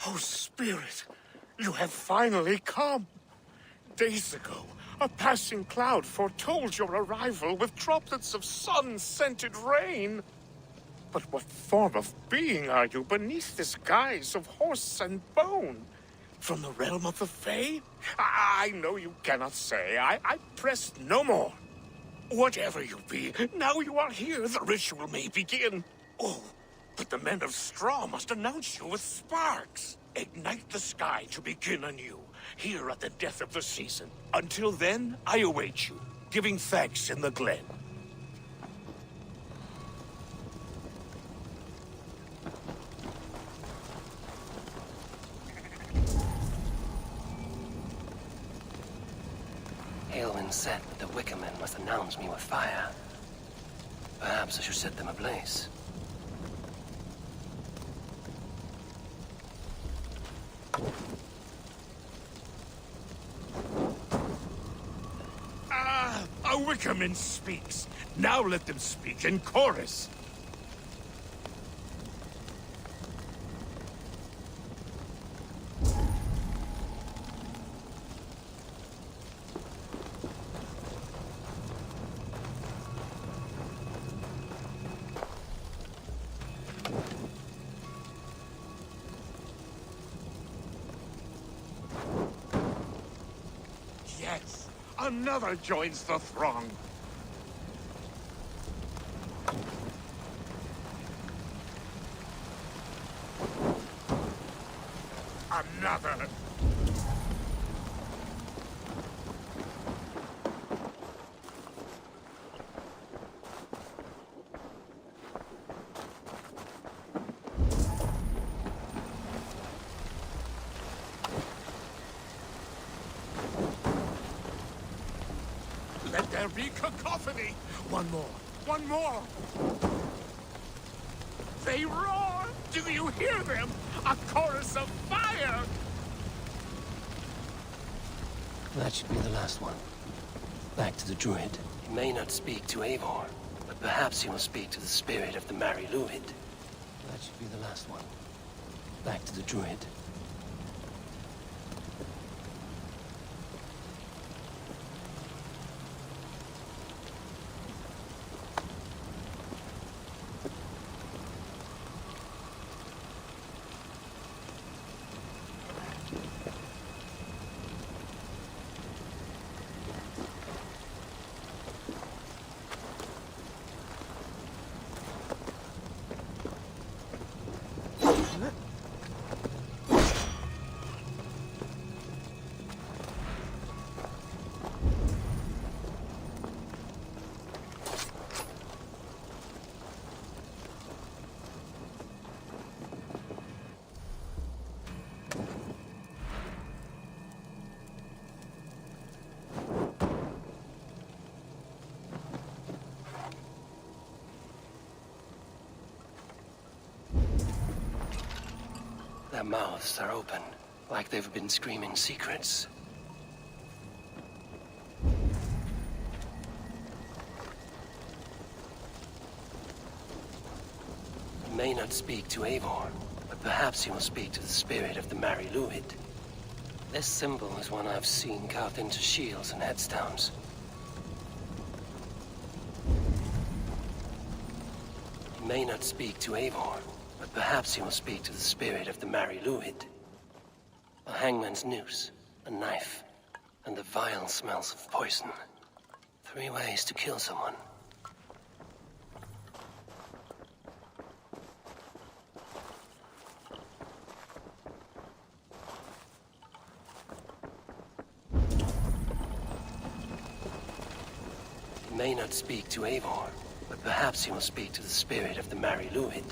Oh, Spirit, you have finally come. Days ago, a passing cloud foretold your arrival with droplets of sun-scented rain. But what form of being are you beneath this guise of horse and bone? From the realm of the Fae? I know you cannot say. I pressed no more. Whatever you be, now you are here, the ritual may begin. Oh, but the men of straw must announce you with sparks. Ignite the sky to begin anew, here at the death of the season. Until then, I await you, giving thanks in the glen. Aelwyn said that the Wicker Men must announce me with fire. Perhaps I should set them ablaze. A Wickerman speaks. Now let them speak in chorus. Yes, another joins the throng. Another. Let there be cacophony! One more! One more! They roar! Do you hear them? A chorus of fire! That should be the last one. Back to the druid. He may not speak to Eivor, but perhaps he will speak to the spirit of the Mari Luid. That should be the last one. Back to the druid. Their mouths are open, like they've been screaming secrets. He may not speak to Eivor, but perhaps he will speak to the spirit of the Mari Luid. This symbol is one I've seen carved into shields and headstones. He may not speak to Eivor, but perhaps he will speak to the spirit of the Mari Luid. A hangman's noose, a knife, and the vile smells of poison. 3 ways to kill someone. He may not speak to Eivor, but perhaps he will speak to the spirit of the Mari Luid.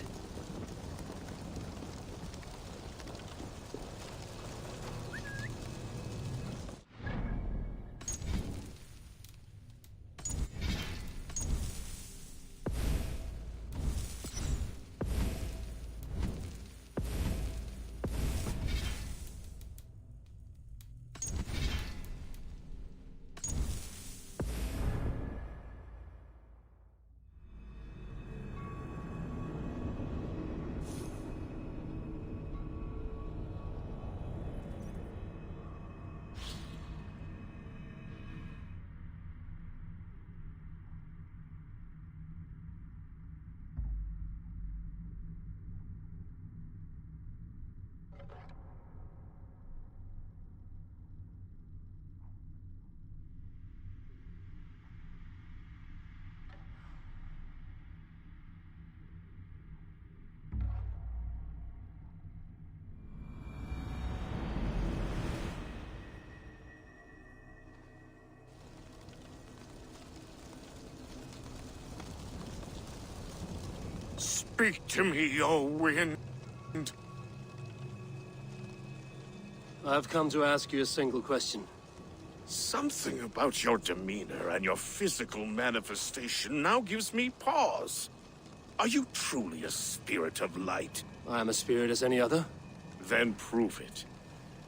Speak to me, O wind. I've come to ask you a single question. Something about your demeanor and your physical manifestation now gives me pause. Are you truly a spirit of light? I am a spirit as any other. Then prove it.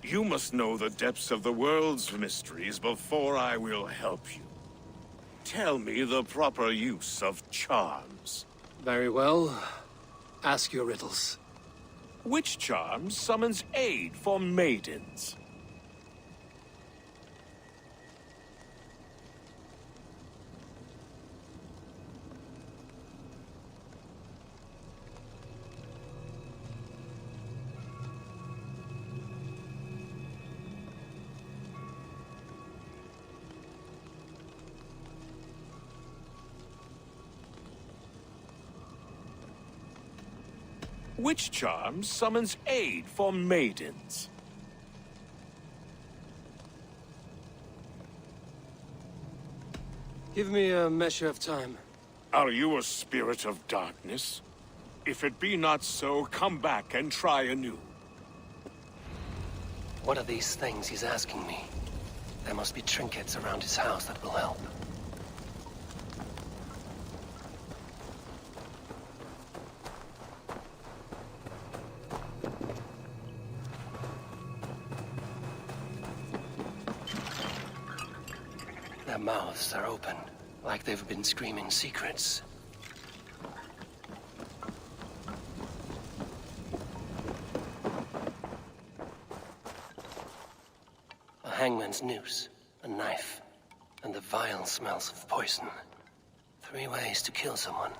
You must know the depths of the world's mysteries before I will help you. Tell me the proper use of charms. Very well. Ask your riddles. Which charm summons aid for maidens? Which charm summons aid for maidens? Give me a measure of time. Are you a spirit of darkness? If it be not so, come back and try anew. What are these things he's asking me? There must be trinkets around his house that will help. Their mouths are open, like they've been screaming secrets. A hangman's noose, a knife, and the vile smells of poison. 3 ways to kill someone.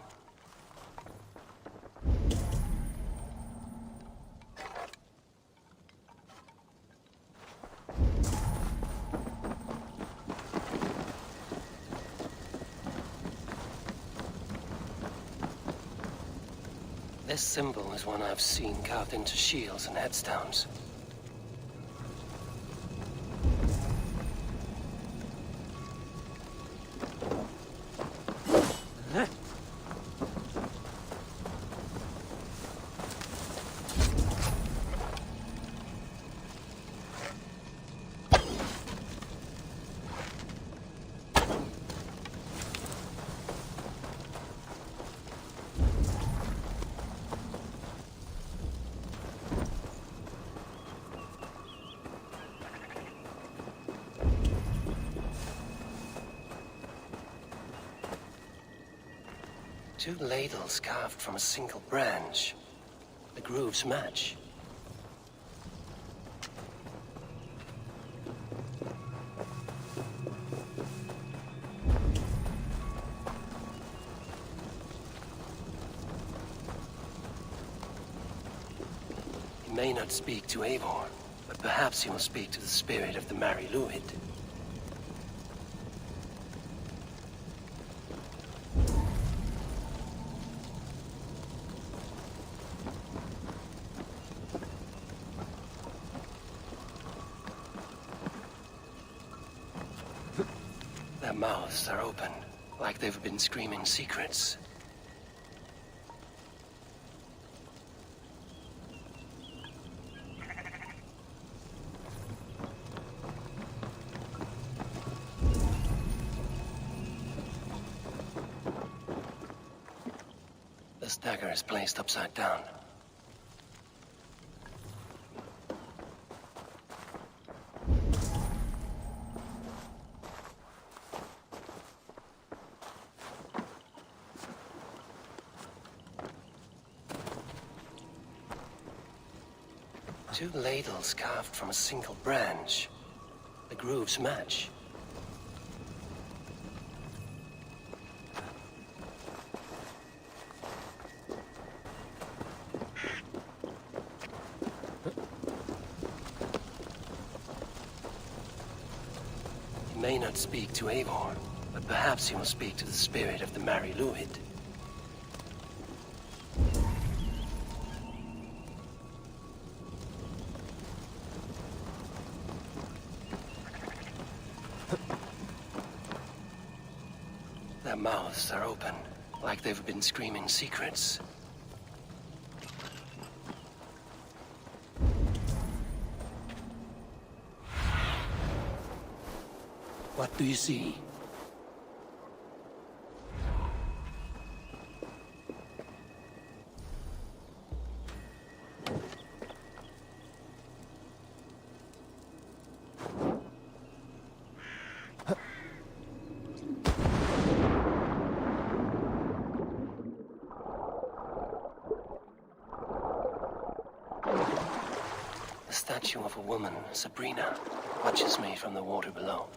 This symbol is one I've seen carved into shields and headstones. Two ladles carved from a single branch. The grooves match. He may not speak to Eivor, but perhaps he will speak to the spirit of the Mary Luhid. Their mouths are open, like they've been screaming secrets. This dagger is placed upside down. Two ladles carved from a single branch. The grooves match. He may not speak to Eivor, but perhaps he will speak to the spirit of the Mary Luhid. Their mouths are open, like they've been screaming secrets. What do you see? The statue of a woman, Sabrina, watches me from the water below.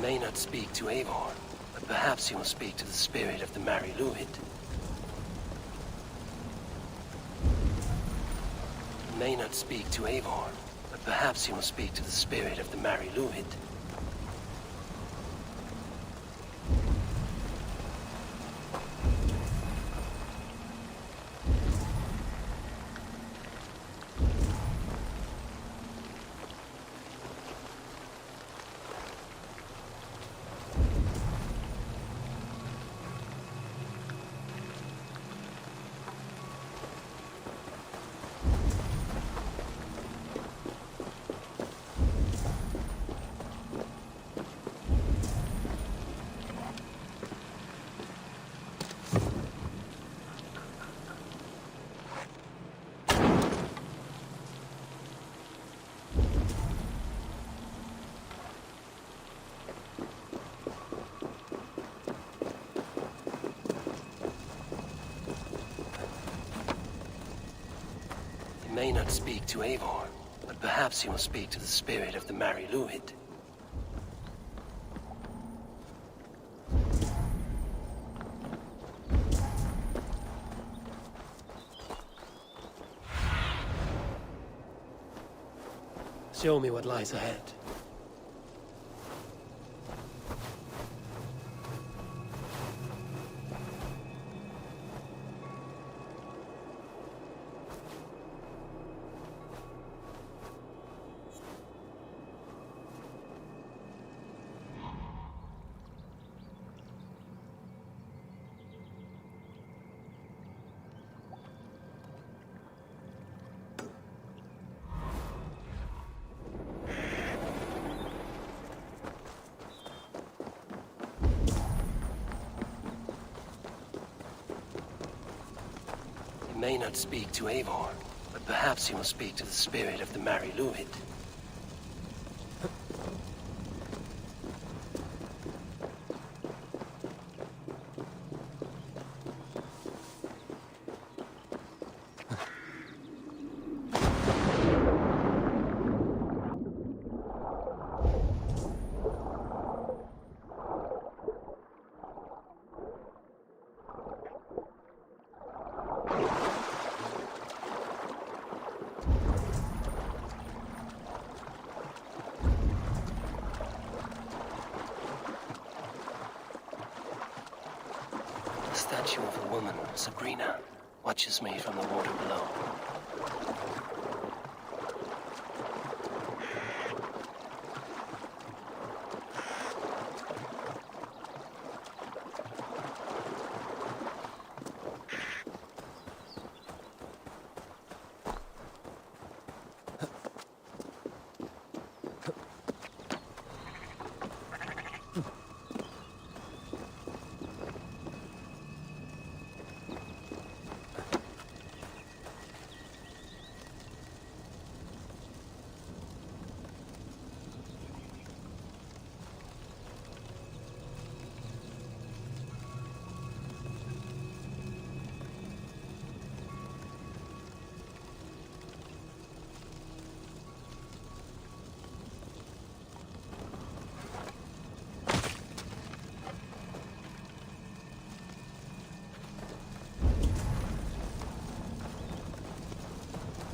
May not speak to Eivor, but perhaps he will speak to the spirit of the Mary Luhid. May not speak to Eivor, but perhaps he will speak to the spirit of the Mary Luhid. May not speak to Eivor, but perhaps he will speak to the spirit of the Mary Luhid. Show me what lies ahead. He may not speak to Eivor, but perhaps he will speak to the spirit of the Mary Luhid. The statue of a woman, Sabrina, watches me from the water below.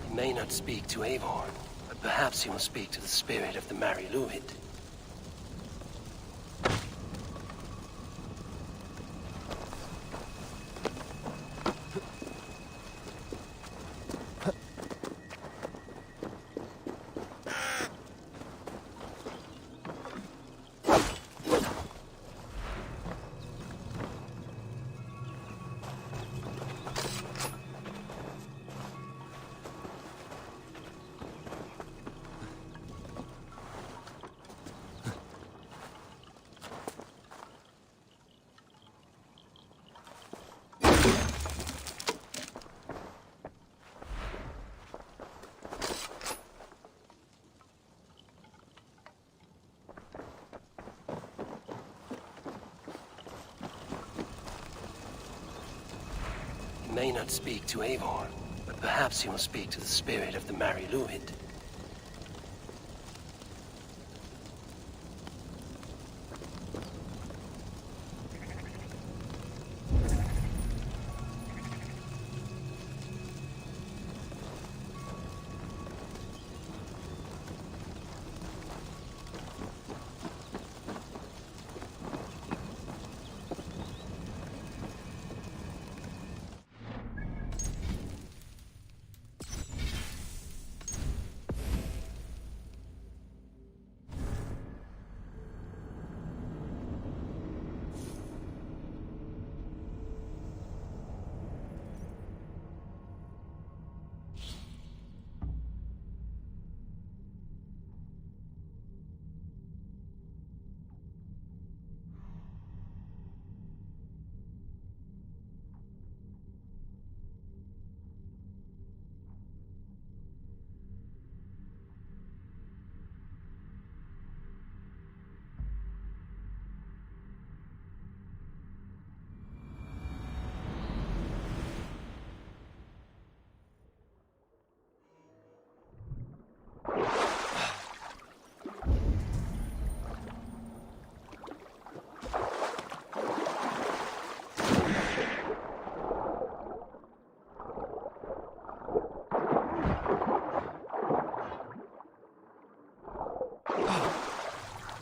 He may not speak to Eivor, but perhaps he will speak to the spirit of the Mary Luhid. He may not speak to Eivor, but perhaps he will speak to the spirit of the Mary Luhid.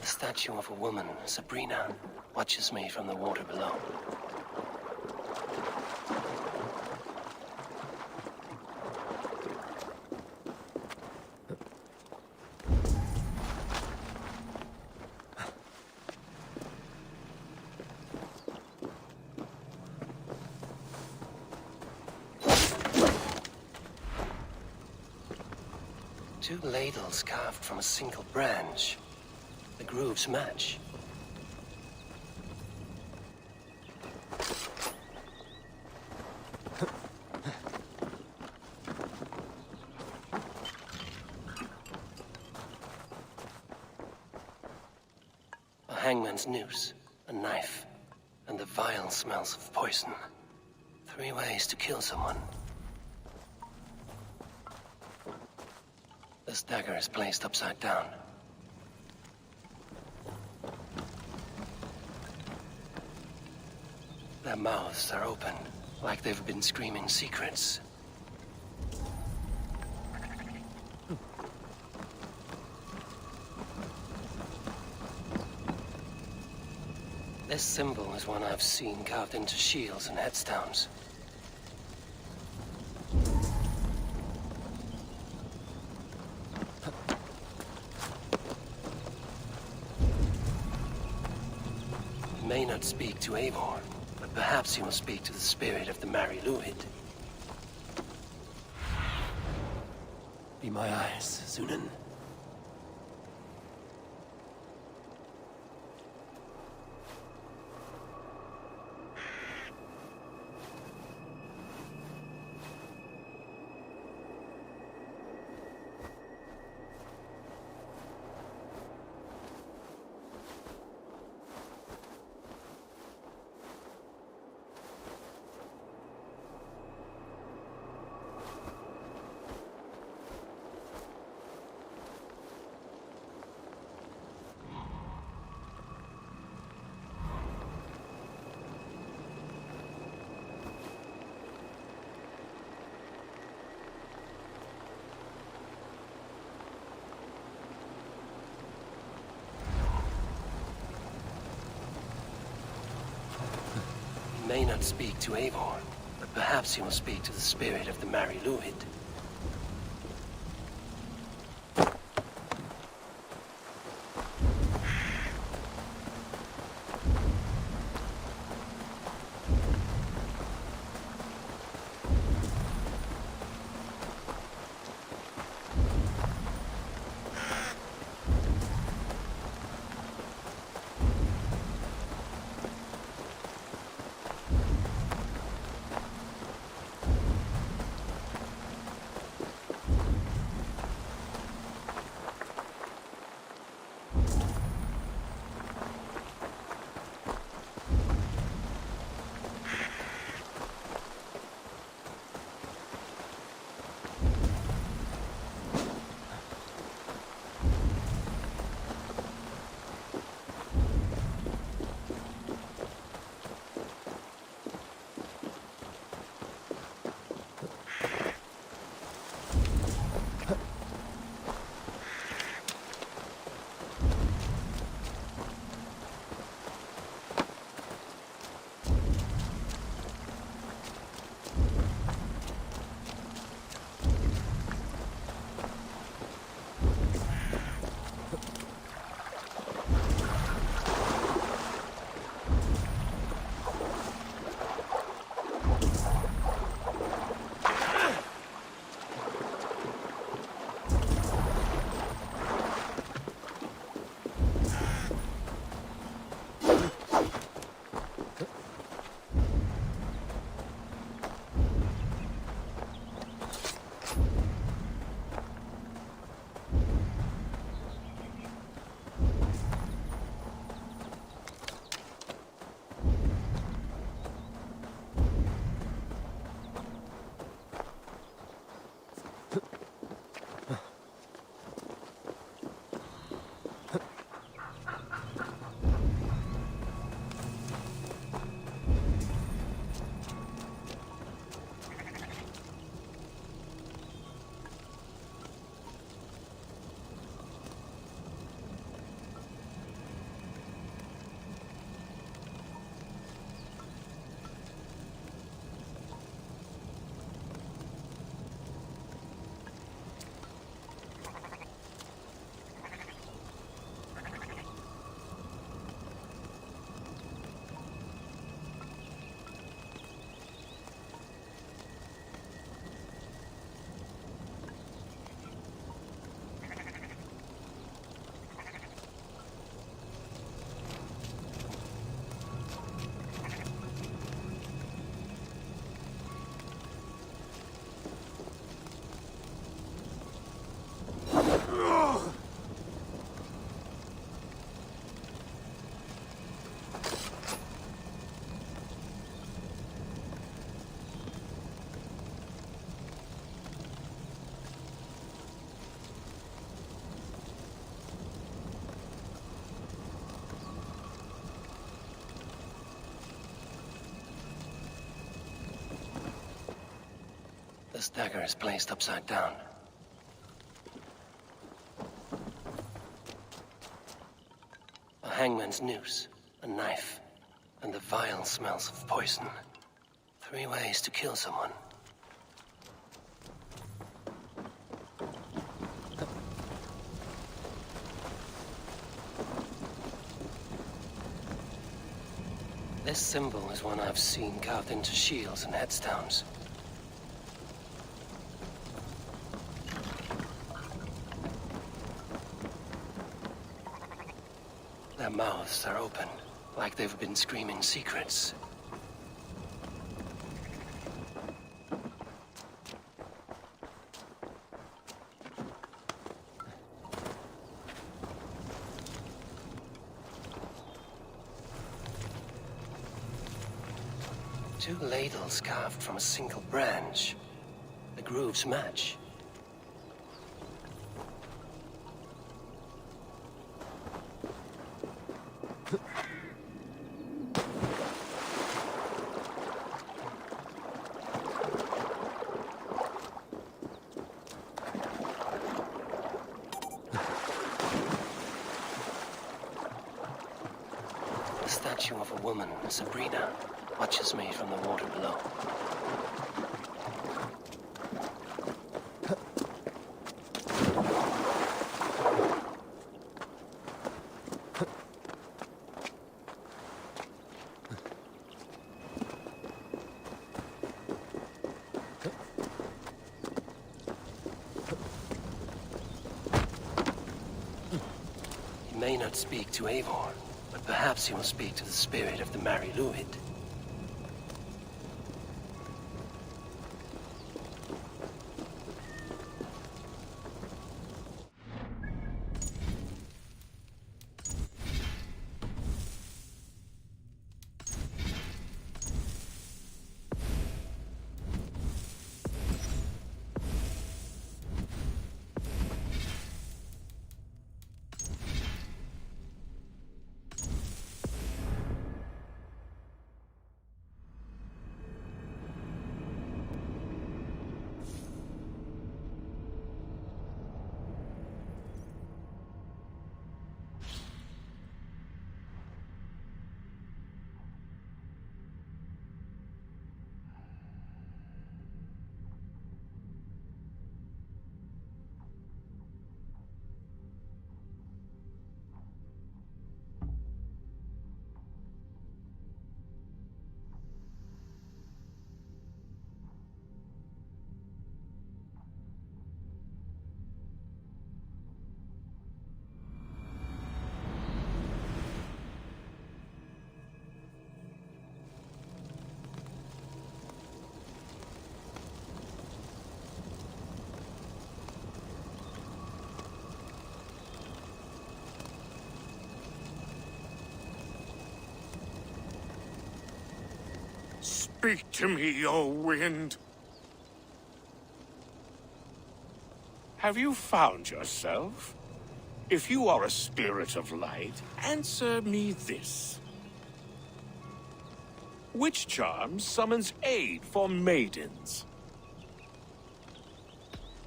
The statue of a woman, Sabrina, watches me from the water below. Two ladles carved from a single branch. The grooves match. A hangman's noose, a knife, and the vile smells of poison. 3 ways to kill someone. This dagger is placed upside down. Their mouths are open, like they've been screaming secrets. This symbol is one I've seen carved into shields and headstones. not speak to Eivor, but perhaps you will speak to the spirit of the Mary Luhid. Be my eyes, Sunan. May not speak to Eivor, but perhaps he will speak to the spirit of the Mary Luhid. This dagger is placed upside down. A hangman's noose, a knife, and the vile smells of poison. 3 ways to kill someone. This symbol is one I've seen carved into shields and headstones. Their mouths are open, like they've been screaming secrets. Two ladles carved from a single branch. The grooves match. The statue of a woman, Sabrina, watches me from the water below. He may not speak to Eivor, but perhaps he will speak to the spirit of the Mary Luhid. Speak to me, O wind. Have you found yourself? If you are a spirit of light, answer me this. Which charm summons aid for maidens?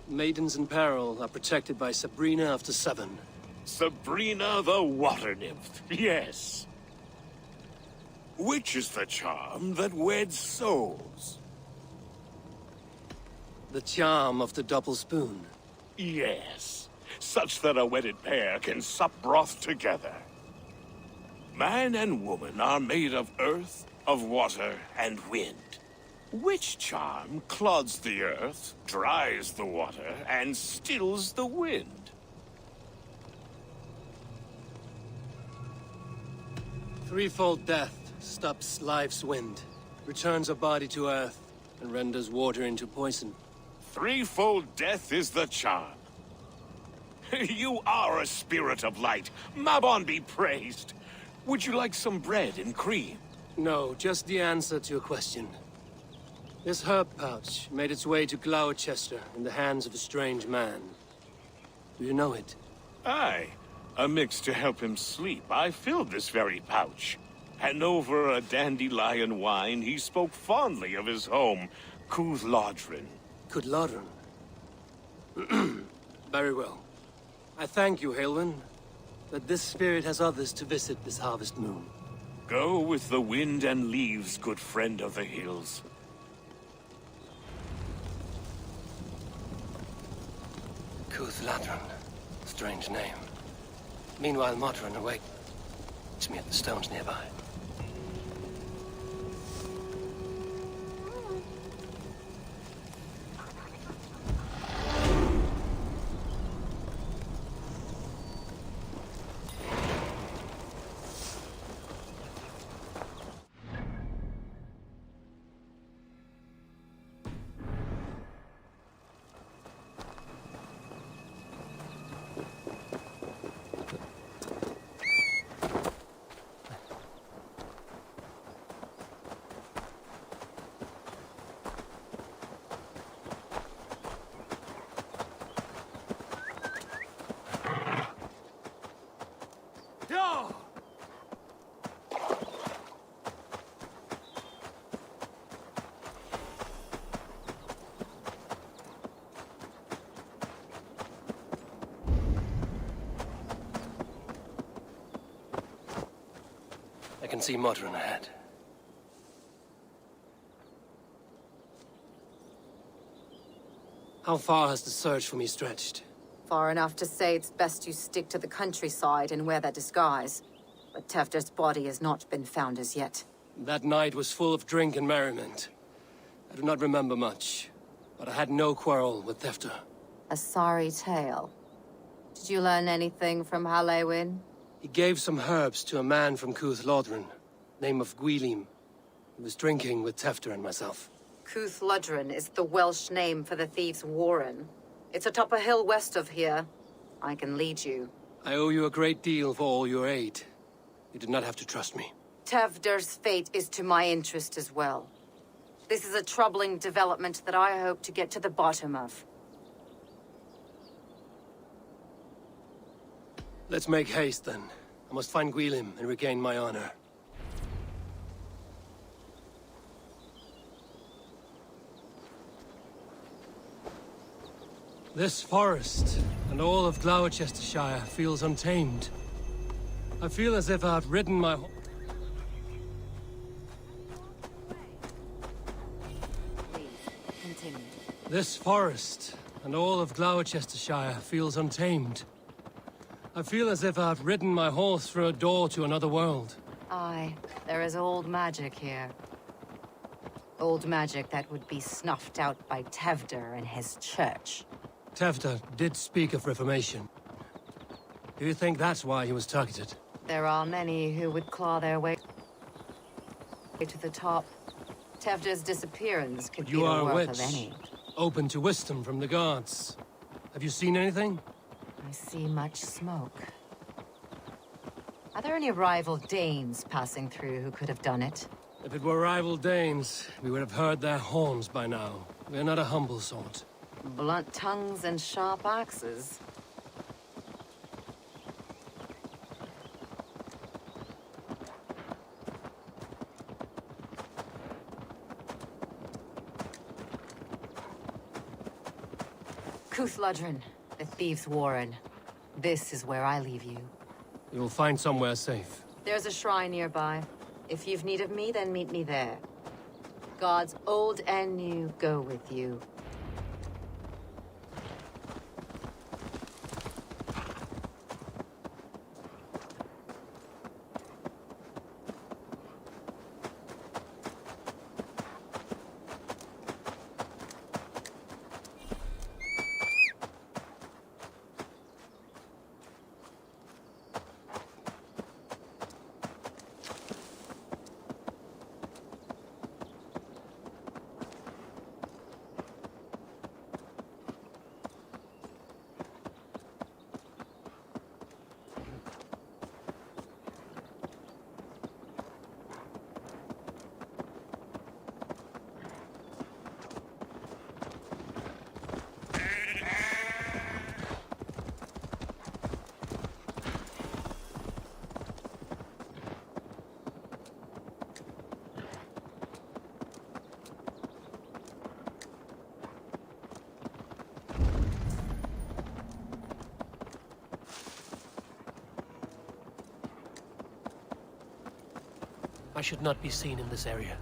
Maidens in peril are protected by Sabrina after 7. Sabrina the water nymph, yes. Which is the charm that weds souls? The charm of the double spoon. Yes, such that a wedded pair can sup broth together. Man and woman are made of earth, of water, and wind. Which charm clods the earth, dries the water, and stills the wind? Threefold death stops life's wind, returns a body to earth, and renders water into poison. Threefold death is the charm. You are a spirit of light. Mabon be praised. Would you like some bread and cream? No, just the answer to a question. This herb pouch made its way to Gloucester in the hands of a strange man. Do you know it? Aye. A mix to help him sleep. I filled this very pouch. And over a dandelion wine, he spoke fondly of his home, Cúthládrin. Cúthládrin? Very well. I thank you, Haelwyn, that this spirit has others to visit this harvest moon. Go with the wind and leaves, good friend of the hills. Cúthládrin. Strange name. Meanwhile, Modron awaits me at the stones nearby. see Modron ahead. How far has the search for me stretched? Far enough to say it's best you stick to the countryside and wear that disguise. But Tefder's body has not been found as yet. That night was full of drink and merriment. I do not remember much, but I had no quarrel with Tefder. A sorry tale. Did you learn anything from Halewin? He gave some herbs to a man from Cuth Lodren, name of Gwilim. He was drinking with Tefder and myself. Cuth Lodren is the Welsh name for the thieves' warren. It's atop a hill west of here. I can lead you. I owe you a great deal for all your aid. You did not have to trust me. Tefder's fate is to my interest as well. This is a troubling development that I hope to get to the bottom of. Let's make haste, then. I must find Gwilim and regain my honor. This forest, and all of Gloucestershire, feels untamed. I feel as if I've ridden my... Please, continue. This forest, and all of Gloucestershire, feels untamed. I feel as if I've ridden my horse through a door to another world. Aye, there is old magic here. Old magic that would be snuffed out by Tefder and his church. Tefder did speak of reformation. Do you think that's why he was targeted? There are many who would claw their way to the top. Tefder's disappearance could be the You are a worth witch, of any. open to wisdom from the gods. Have you seen anything? I see much smoke. Are there any rival Danes passing through who could have done it? If it were rival Danes, we would have heard their horns by now. We are not a humble sort. Blunt tongues and sharp axes. Cuth Lodren, the thieves' warren. This is where I leave you. You will find somewhere safe. There's a shrine nearby. If you've need of me, then meet me there. Gods old and new go with you. I should not be seen in this area.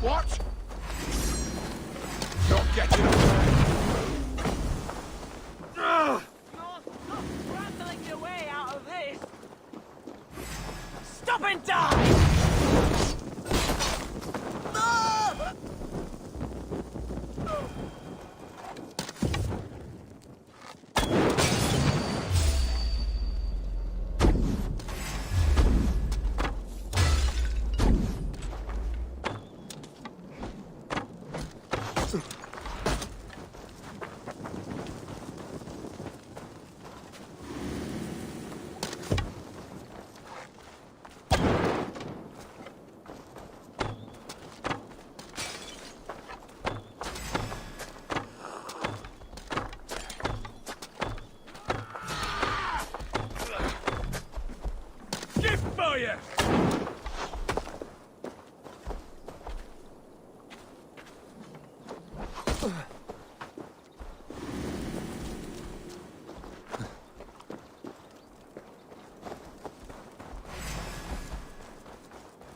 What? You're getting away! Not rattling your way out of this! Stop and die! Fire!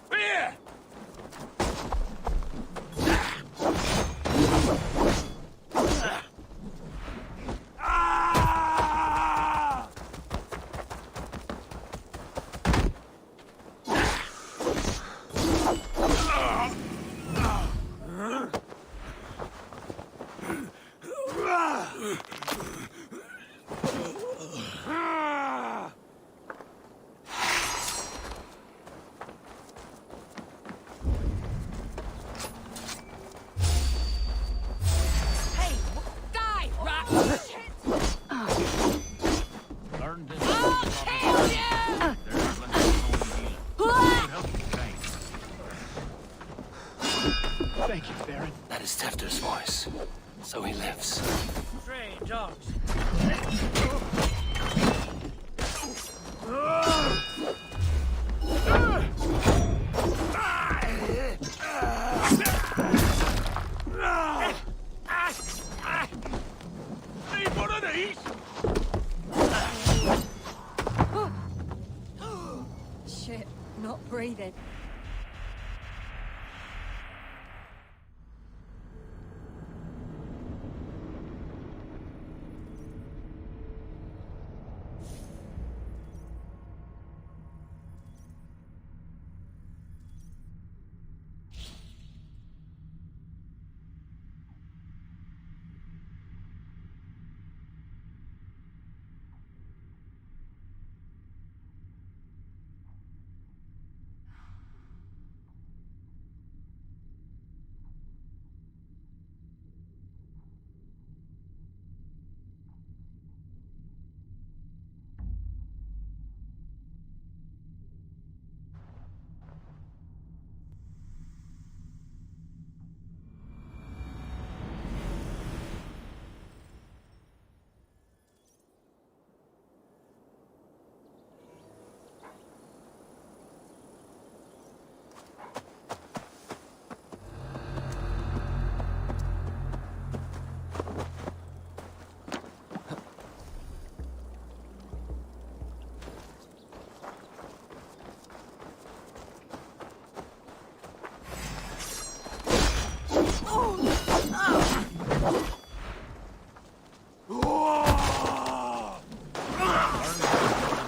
Here! Ah! Hey, die, rat! Learn this. I'll kill you! There's less than only help you change. Thank you, Baron. That is Tefter's voice. So he lives. Stray dogs. Need one of these? Shit, not breathing.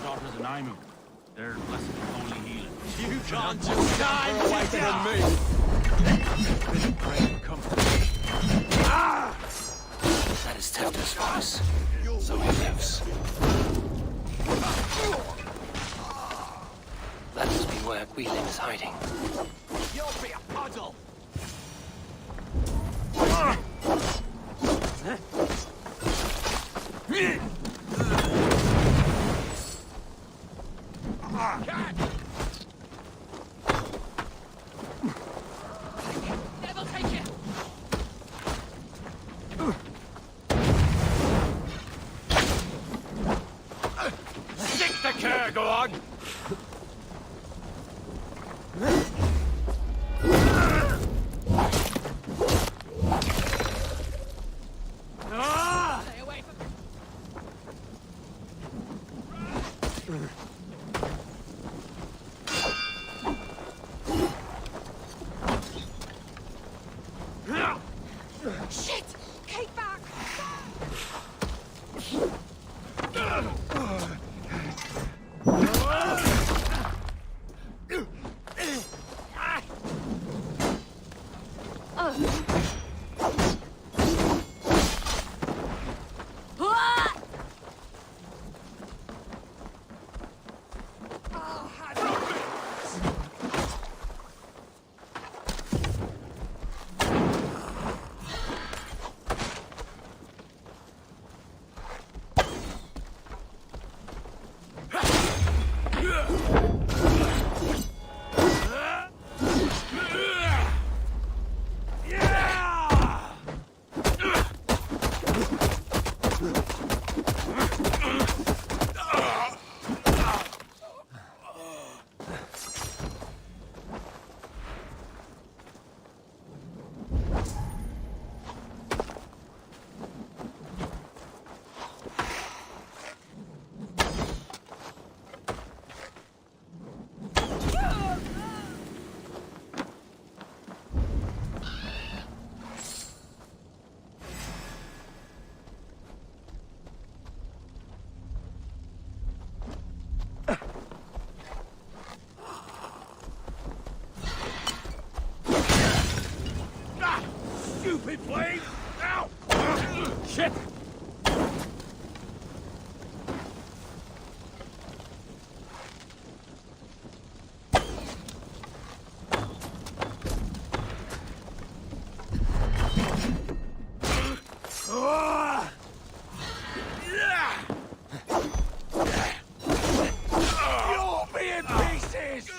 Daughters and Aimu. They're blessed with holy healing. You can't just die away from me. Pray comfort. That is Tefter's voice. So he lives. That must be where Guilin is hiding. You'll be a puddle. Devil take you! Stick the care, go on! stupid blade! Ow! Shit! You'll be in pieces!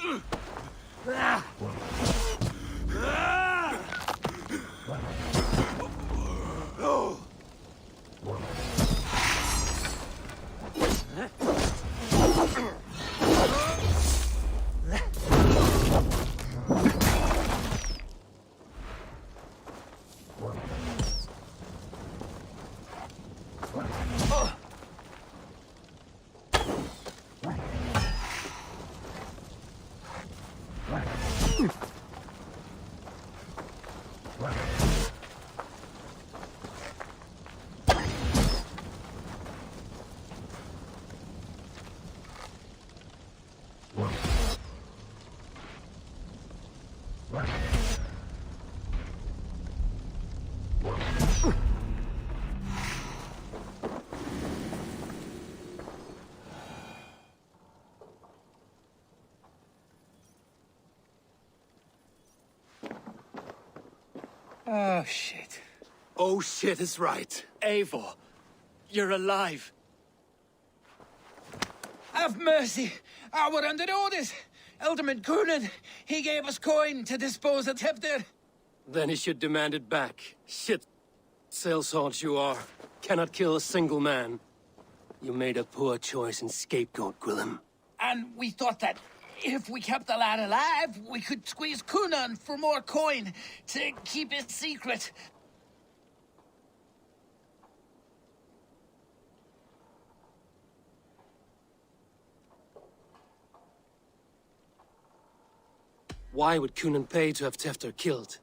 Oh, shit. Oh shit is right. Eivor, you're alive. Have mercy! We're under orders! Alderman Coonan, he gave us coin to dispose of Tevdir. Then he should demand it back. Shit. Sellswords you are. Cannot kill a single man. You made a poor choice in scapegoat, Gwillem. And we thought that if we kept the lad alive, we could squeeze Coonan for more coin to keep it secret. Why would Coonan pay to have Tefter killed?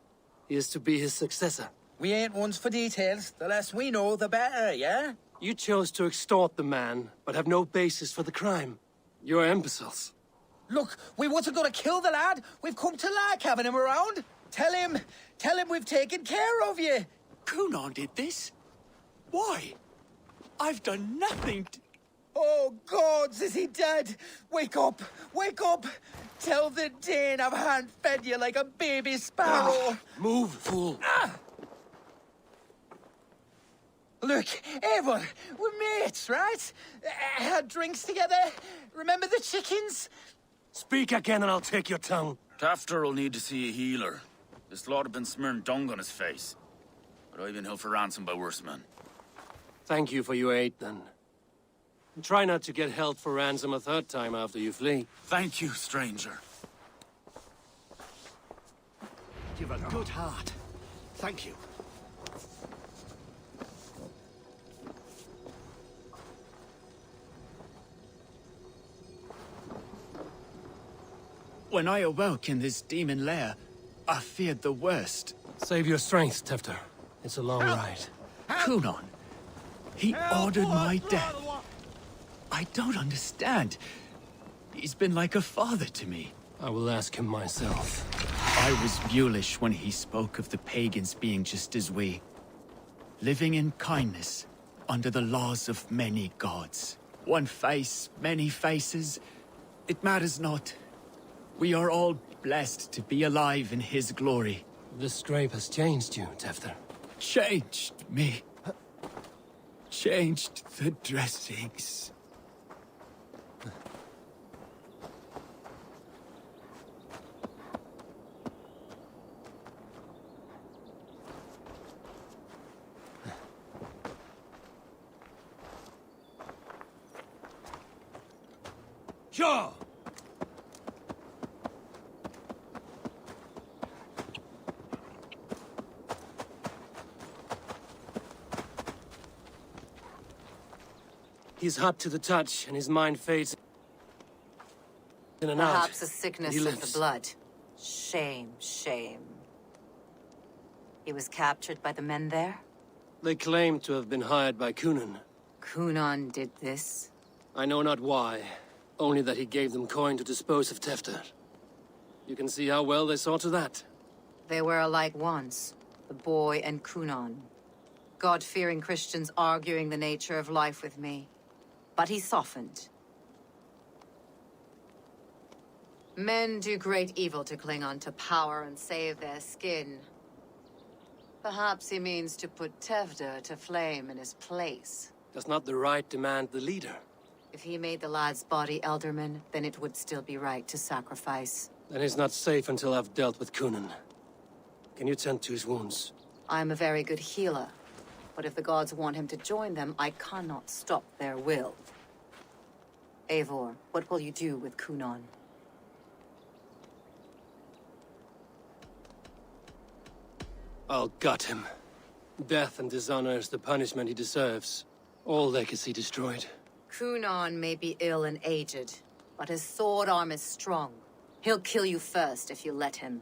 He is to be his successor. We ain't ones for details. The less we know, the better, yeah? You chose to extort the man, but have no basis for the crime. You're imbeciles. Look, we wasn't gonna kill the lad. We've come to like having him around. Tell him we've taken care of you. Coonan did this? Why? I've done nothing to... Oh, gods, is he dead? Wake up! Wake up! Tell the Dane I've hand-fed you like a baby sparrow. Move, fool. Look, Eivor, we're mates, right? Had drinks together. Remember the chickens? Speak again and I'll take your tongue. Tafter will need to see a healer. This lord have been smearing dung on his face. But I've been held for ransom by worse men. Thank you for your aid, then. And try not to get held for ransom a third time after you flee. Thank you, stranger. You've a good heart. Thank you. When I awoke in this demon lair, I feared the worst. Save your strength, Tefter. It's a long ride. Coonan, he ordered my death. I don't understand. He's been like a father to me. I will ask him myself. I was mulish when he spoke of the pagans being just as we. Living in kindness, under the laws of many gods. One face, many faces. It matters not. We are all blessed to be alive in his glory. This scrape has changed you, Tefter. Changed me. Changed the dressings. Sure! He's hot to the touch, and his mind fades in and out. Perhaps a sickness He of the lives. blood. Shame, shame. He was captured by the men there? They claim to have been hired by Coonan. Coonan did this? I know not why, only that he gave them coin to dispose of Tefter. You can see how well they saw to that. They were alike once. The boy and Kunan. God-fearing Christians arguing the nature of life with me. But he softened. Men do great evil to cling on to power and save their skin. Perhaps he means to put Tevder to flame in his place. Does not the right demand the leader? If he made the lad's body Elderman, then it would still be right to sacrifice. Then he's not safe until I've dealt with Kunan. Can you tend to his wounds? I'm a very good healer. But if the gods want him to join them, I cannot stop their will. Eivor, what will you do with Kunan? I'll gut him. Death and dishonor is the punishment he deserves. All legacy destroyed. Kunan may be ill and aged, but his sword arm is strong. He'll kill you first if you let him.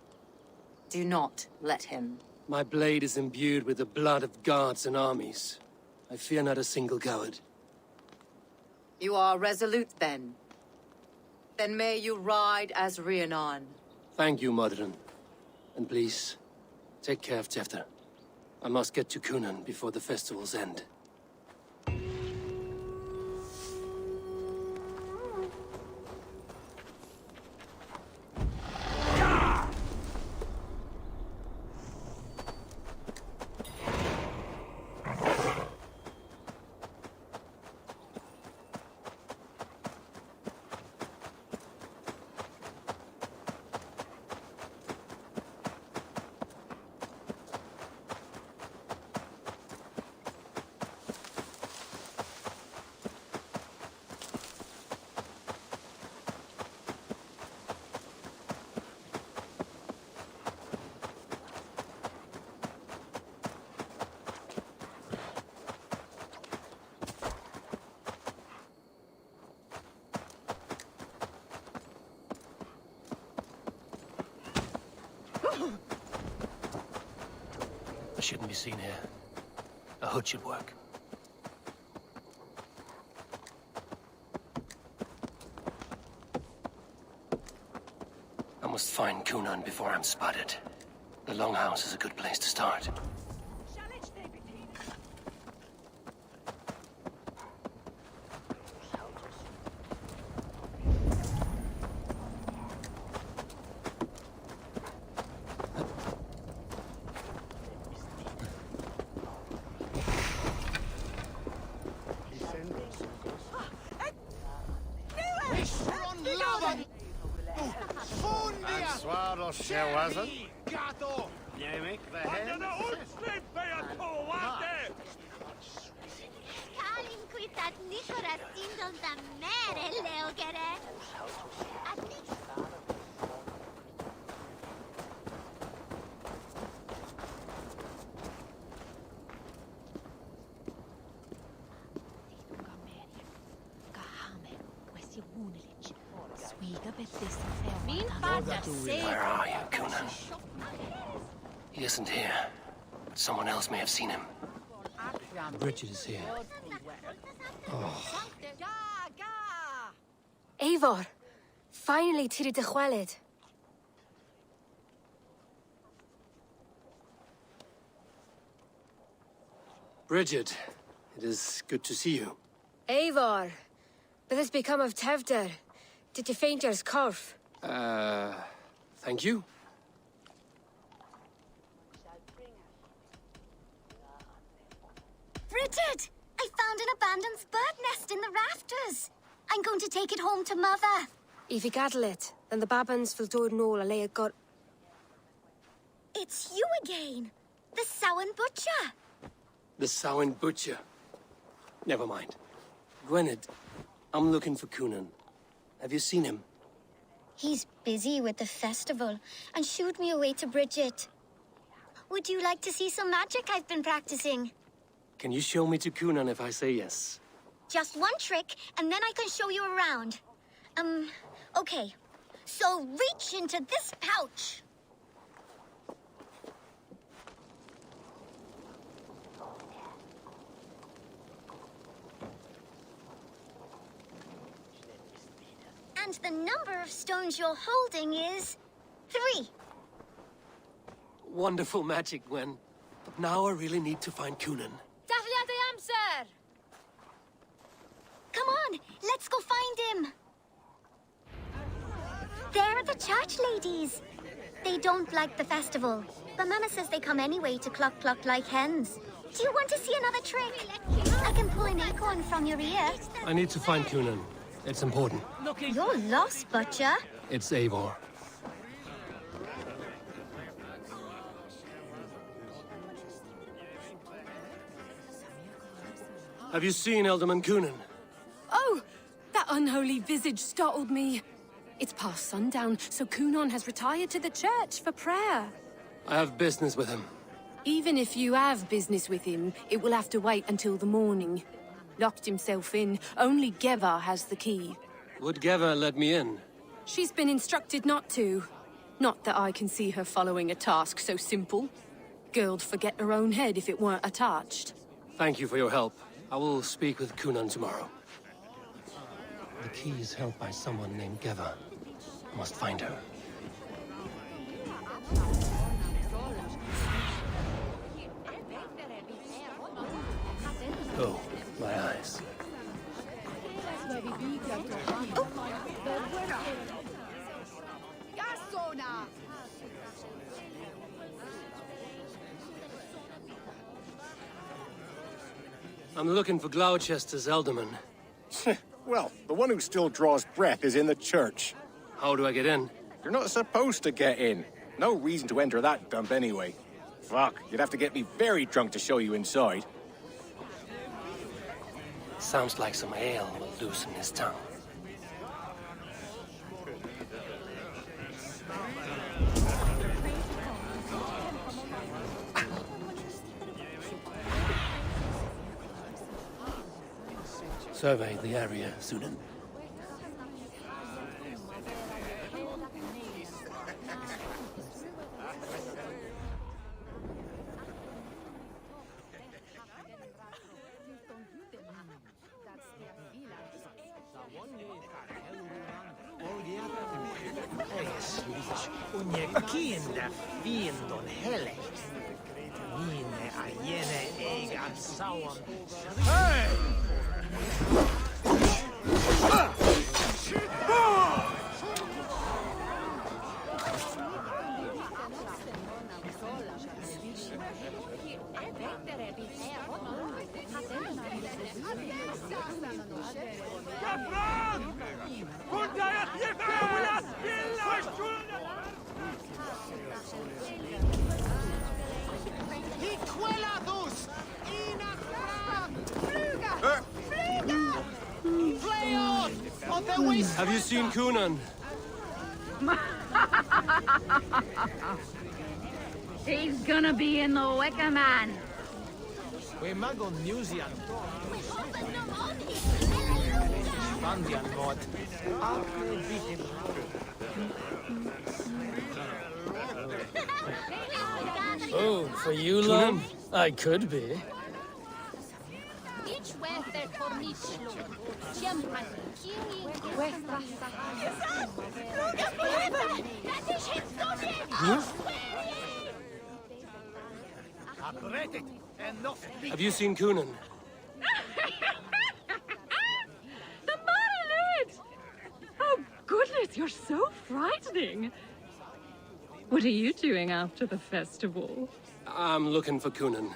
Do not let him. My blade is imbued with the blood of gods and armies. I fear not a single coward. You are resolute, then. Then may you ride as Rhiannon. Thank you, Modron. And please, take care of Tefter. I must get to Kunan before the festivals end. I shouldn't be seen here. A hood should work. I must find Kunan before I'm spotted. The Longhouse is a good place to start. Where are you, Kunan? He isn't here, but someone else may have seen him. Bridget is here. Eivor! Finally tiri de chwaled. Bridget, it is good to see you. Eivor! What has become of Tevder? Did you faint your scarf? Thank you. Bridget! I found an abandoned bird nest in the rafters. I'm going to take it home to Mother. If you gather it, then the babans will do no a lay got. It's you again. The Samhain Butcher. The Samhain Butcher. Never mind. Gwynedd, I'm looking for Kunan. Have you seen him? He's busy with the festival and shooed me away to Bridget. Would you like to see some magic I've been practicing? Can you show me to Kunan if I say yes? Just one trick, and then I can show you around. Okay. So reach into this pouch. And the number of stones you're holding is 3. Wonderful magic, Gwen. Now I really need to find Cunan. Dahlia the answer! Come on, let's go find him. They're the church ladies. They don't like the festival, but Mama says they come anyway to cluck cluck like hens. Do you want to see another trick? I can pull an acorn from your ear. I need to find Cunan. It's important. You're lost, Butcher. It's Eivor. Have you seen Alderman Cunan? Oh, that unholy visage startled me. It's past sundown, so Cunan has retired to the church for prayer. I have business with him. Even if you have business with him, it will have to wait until the morning. Locked himself in. Only Geva has the key. Would Geva let me in? She's been instructed not to. Not that I can see her following a task so simple. Girl'd forget her own head if it weren't attached. Thank you for your help. I will speak with Cunan tomorrow. The key is held by someone named Geva. I must find her. Oh, my eyes. I'm looking for Gloucester's alderman. Well, the one who still draws breath is in the church. How do I get in? You're not supposed to get in. No reason to enter that dump anyway. Fuck, you'd have to get me very drunk to show you inside. Sounds like some ale will loosen his tongue. Survey the area, Sudan. Kiinda viindon hele. Minne aiene eiga sauan. Hey! Have you seen Cunan? He's gonna be in the Wicker Man. We magon musean. Vandian mod. Oh, for you, love? I could be. Have you seen Cunan? The Marionette! Oh, goodness, you're so frightening. What are you doing after the festival? I'm looking for Cunan.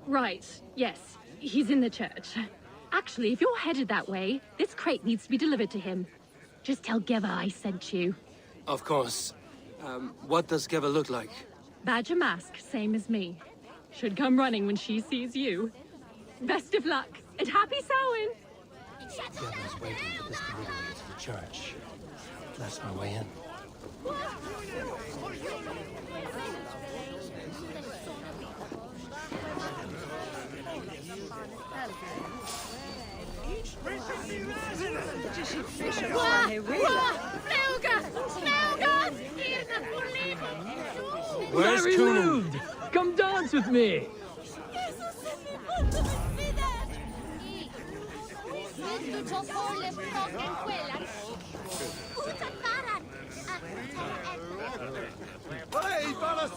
Right, yes. He's in the church. Actually, if you're headed that way, this crate needs to be delivered to him. Just tell Geva I sent you. Of course. What does Geva look like? Badger mask, same as me. Should come running when she sees you. Best of luck, and happy Samhain! Geva's waiting for this delivery to the church. That's my way in. Where's Cunan? Come dance with me. Hey, fellas!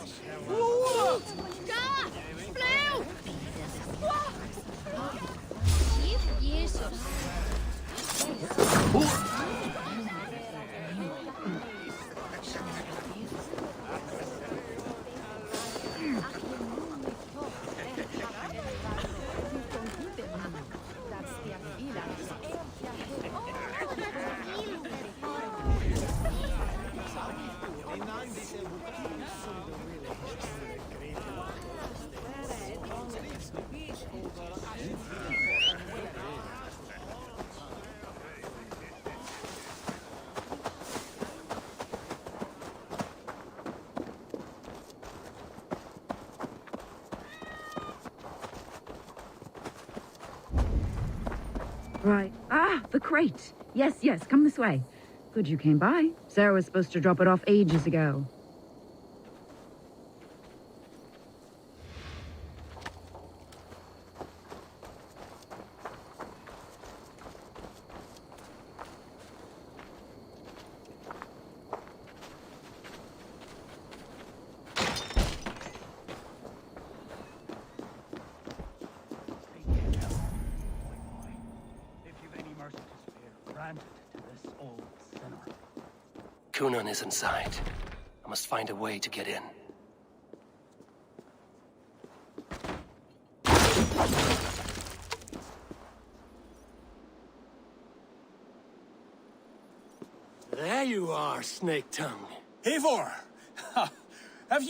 Right. Ah, the crate. Yes, yes, come this way. Good you came by. Sarah was supposed to drop it off ages ago. Kunan is inside. I must find a way to get in. There you are, Snake Tongue. Eivor! Have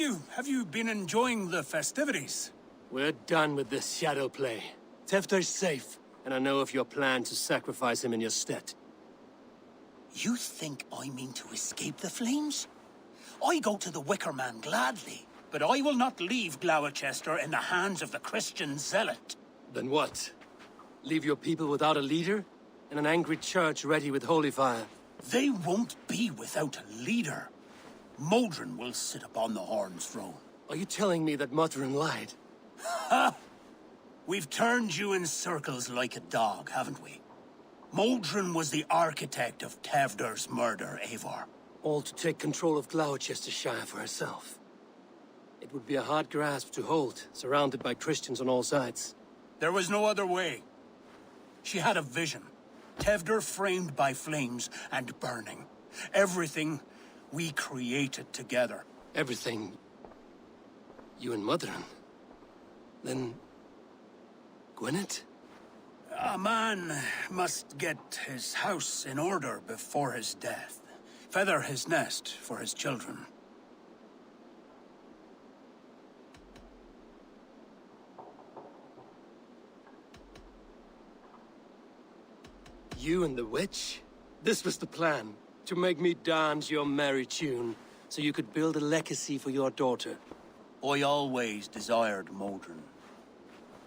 you been enjoying the festivities? We're done with this shadow play. Tefter's safe, and I know of your plan to sacrifice him in your stead. You think I mean to escape the flames? I go to the Wicker Man gladly, but I will not leave Gloucester in the hands of the Christian zealot. Then what? Leave your people without a leader? And an angry church ready with holy fire? They won't be without a leader. Modron will sit upon the Horn's throne. Are you telling me that Modron lied? Ha! We've turned you in circles like a dog, haven't we? Modron was the architect of Tevder's murder, Eivor. All to take control of Gloucestershire for herself. It would be a hard grasp to hold, surrounded by Christians on all sides. There was no other way. She had a vision. Tevder framed by flames and burning. Everything we created together. Everything... you and Modron? Then... Gwyneth? A man must get his house in order before his death. Feather his nest for his children. You and the witch? This was the plan. To make me dance your merry tune, so you could build a legacy for your daughter. I always desired Modron.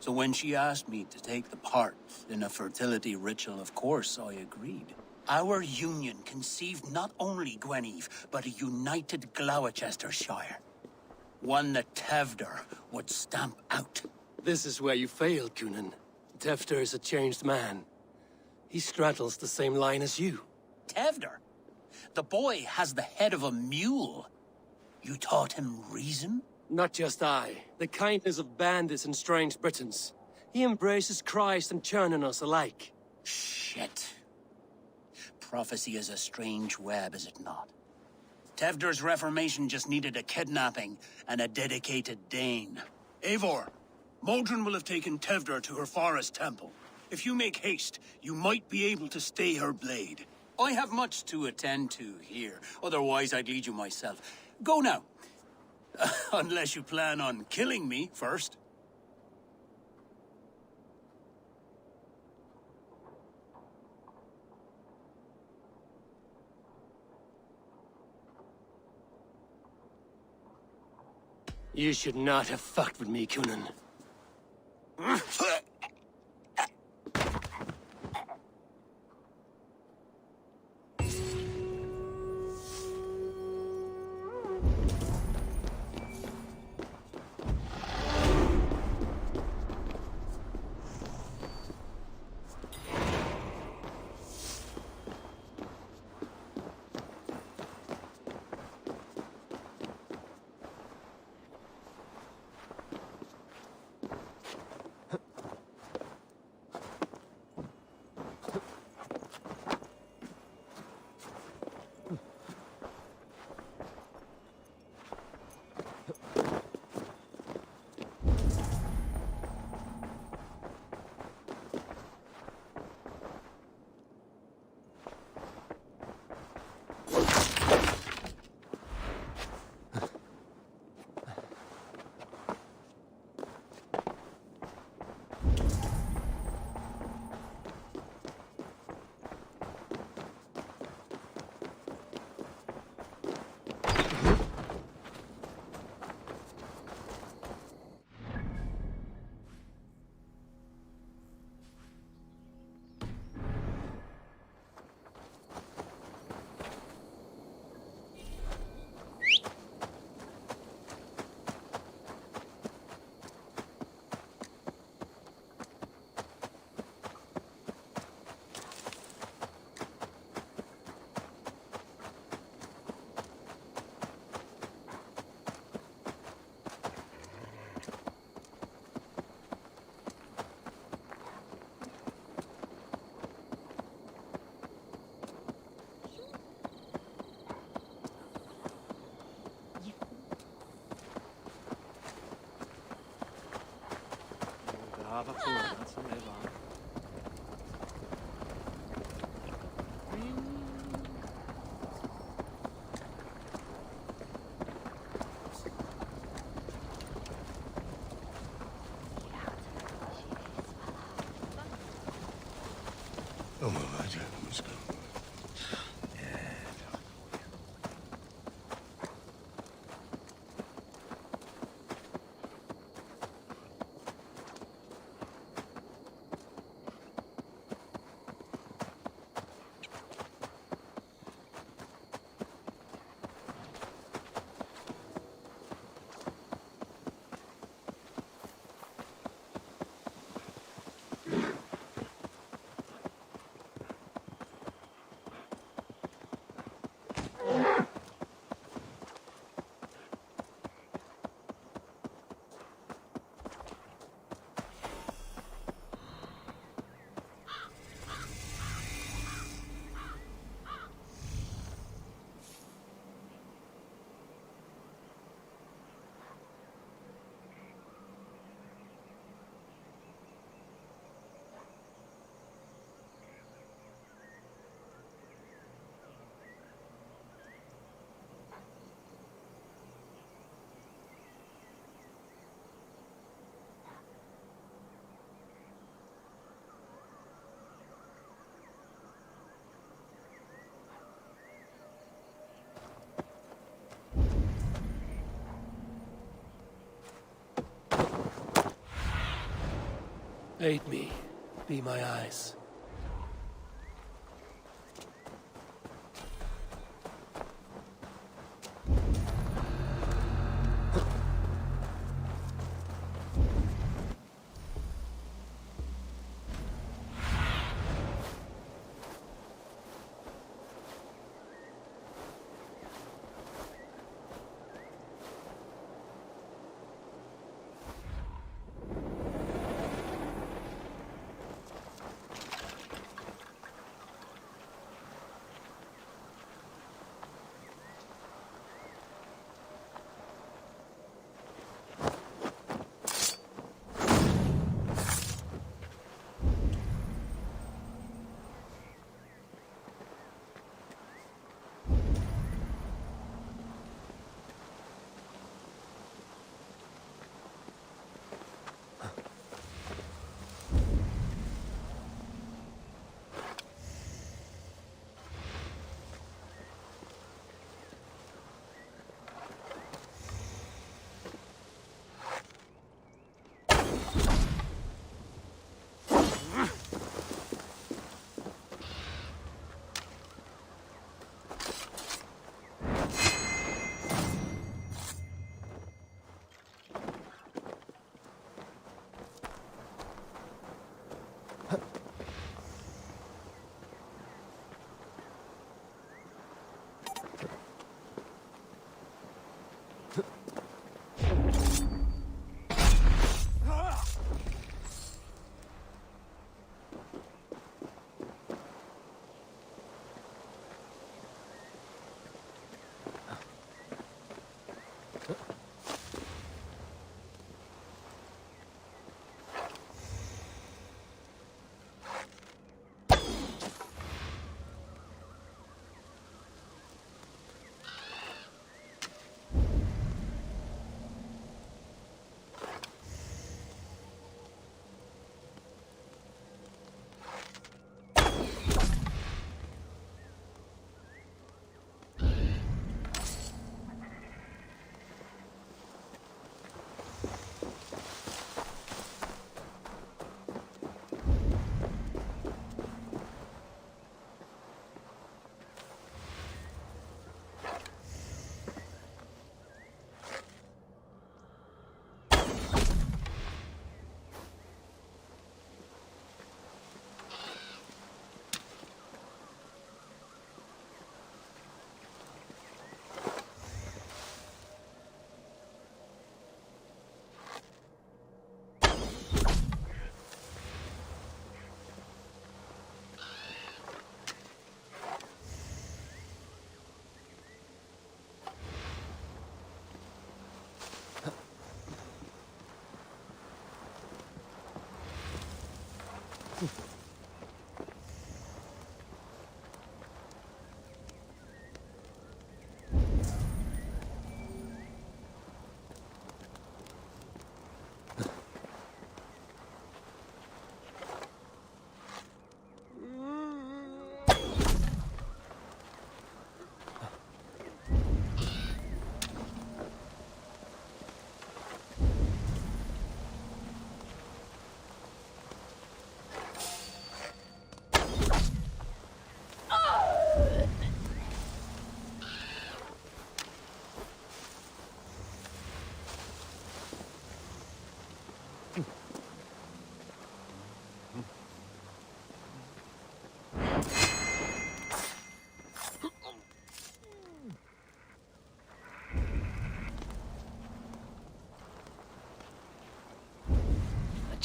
So when she asked me to take the part in a fertility ritual, of course I agreed. Our union conceived not only Gweneve, but a united Gloucestershire. One that Tevder would stamp out. This is where you failed, Kunan. Tefter is a changed man. He straddles the same line as you. Tevder? The boy has the head of a mule. You taught him reason? Not just I. The kindness of bandits and strange Britons. He embraces Christ and churning us alike. Shit. Prophecy is a strange web, is it not? Tevder's reformation just needed a kidnapping and a dedicated Dane. Eivor, Modron will have taken Tevder to her forest temple. If you make haste, you might be able to stay her blade. I have much to attend to here, otherwise I'd lead you myself. Go now. Unless you plan on killing me first. You should not have fucked with me, Kunan. einfach so, ganz zum Elber. Oh, weiter, muss kommen. Aid me. Be my eyes.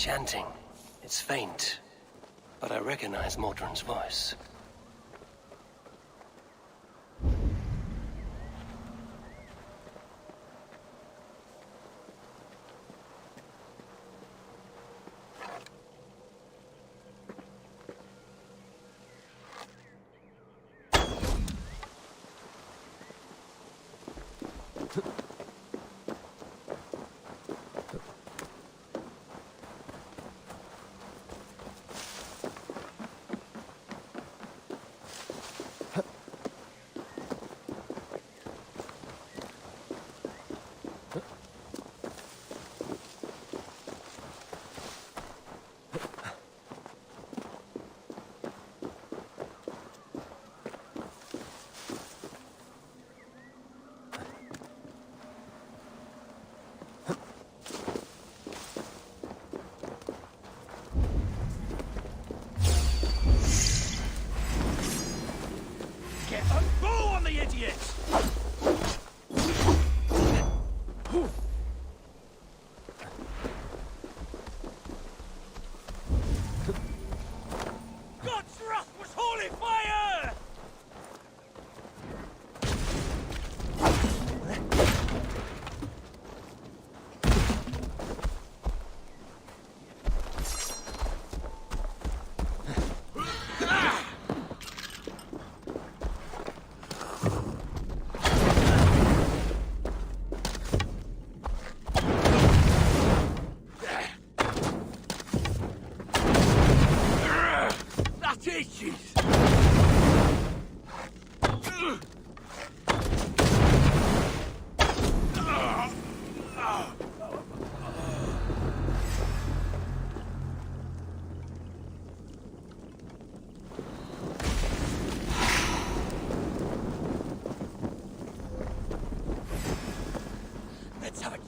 chanting. It's faint, but I recognize Mordrin's voice. Get a bow on the idiot! God's wrath was holy fire! That itches! Let's have it.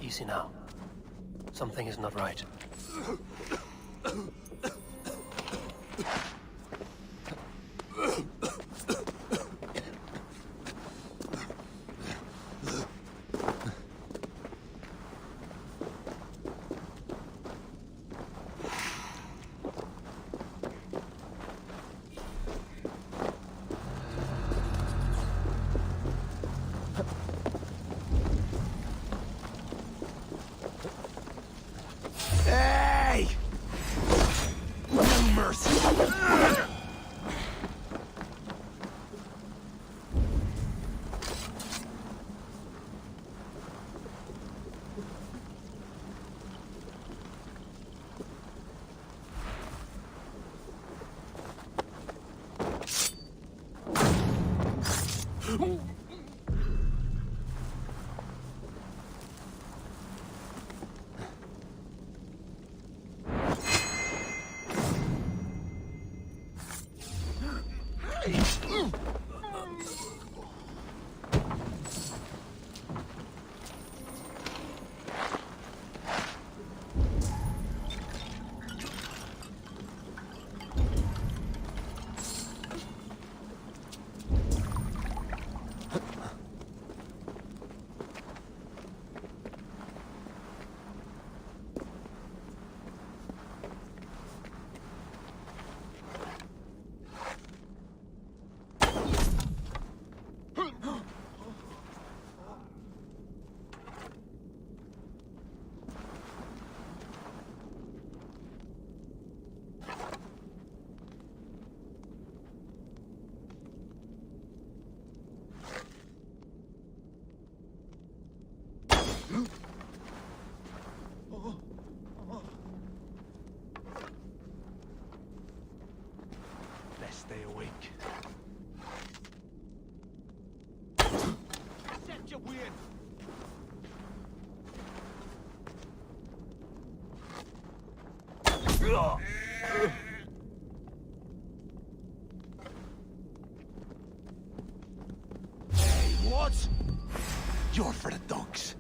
Easy now. Something is not right. Hey! No mercy! Best stay awake. What? You're for the dogs.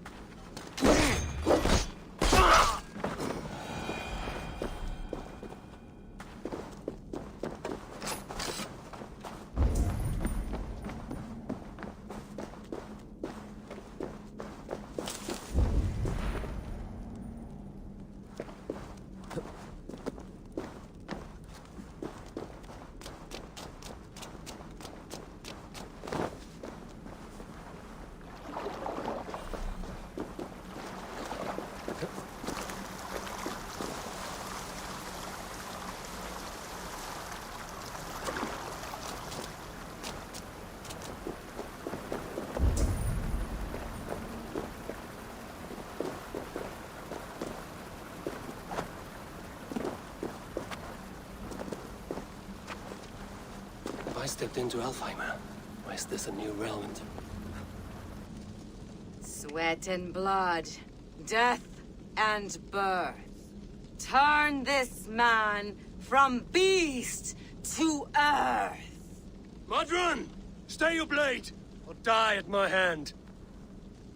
I stepped into Alfheim. Why is this a new realm? Sweat and blood, death and birth. Turn this man from beast to earth. Modron! Stay your blade, or die at my hand.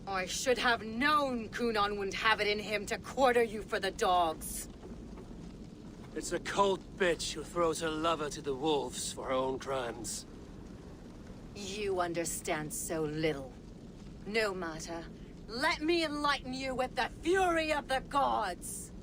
I should have known Kunon wouldn't have it in him to quarter you for the dogs. It's a cold bitch who throws her lover to the wolves for her own crimes. You understand so little. No matter. Let me enlighten you with the fury of the gods!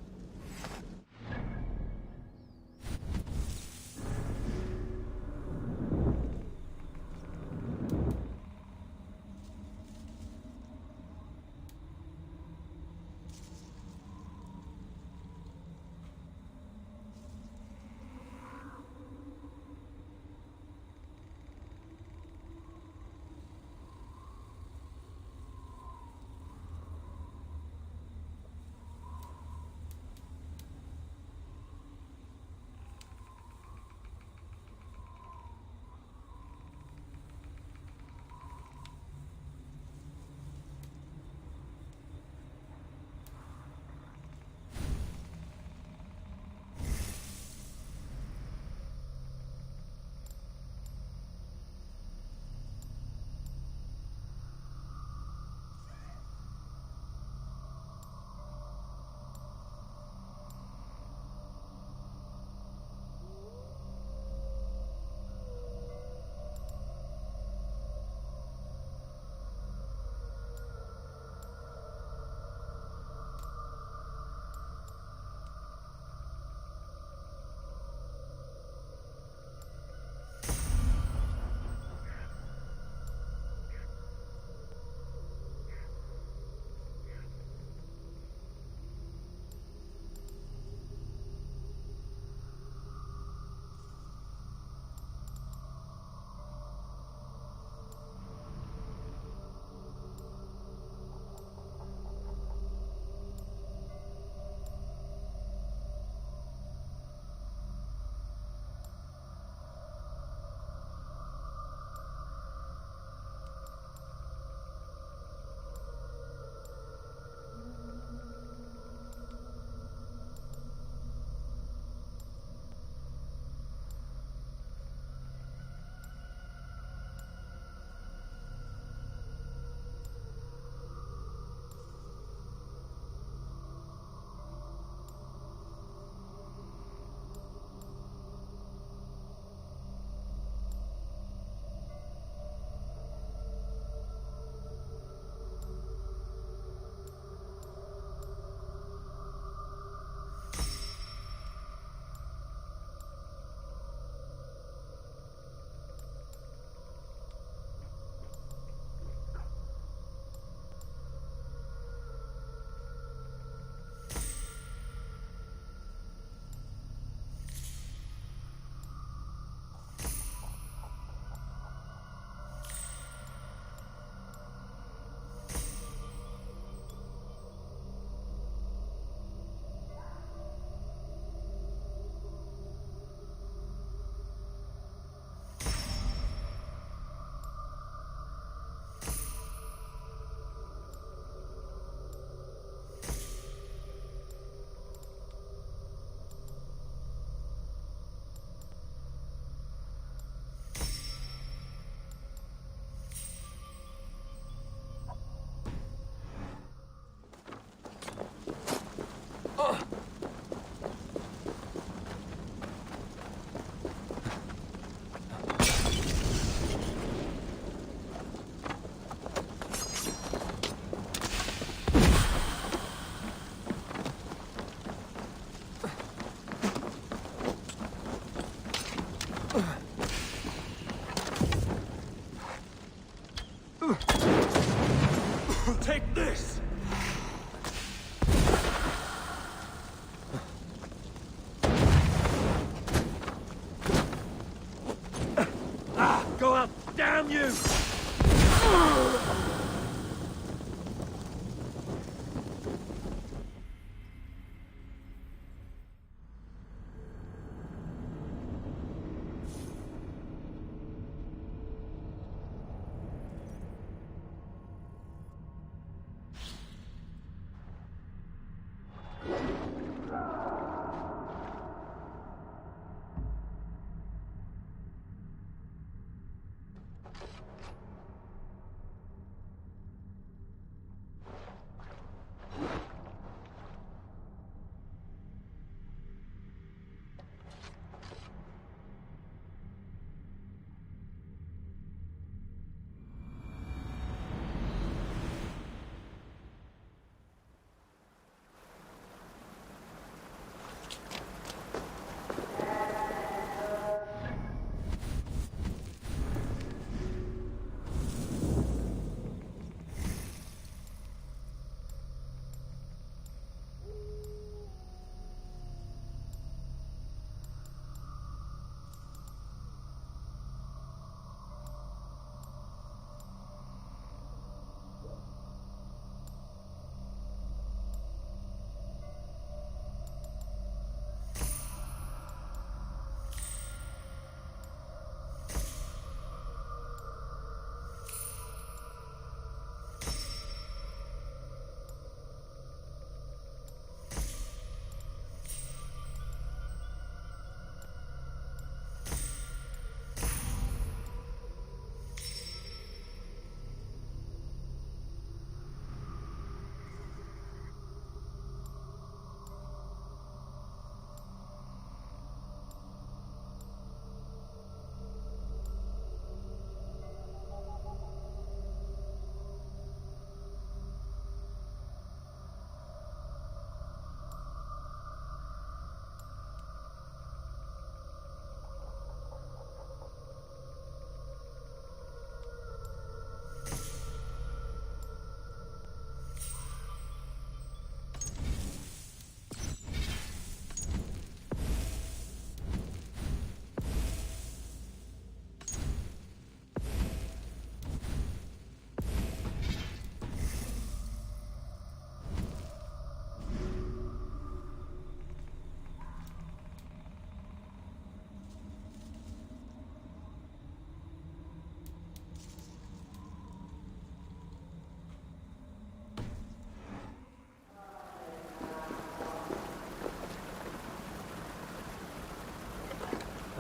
you!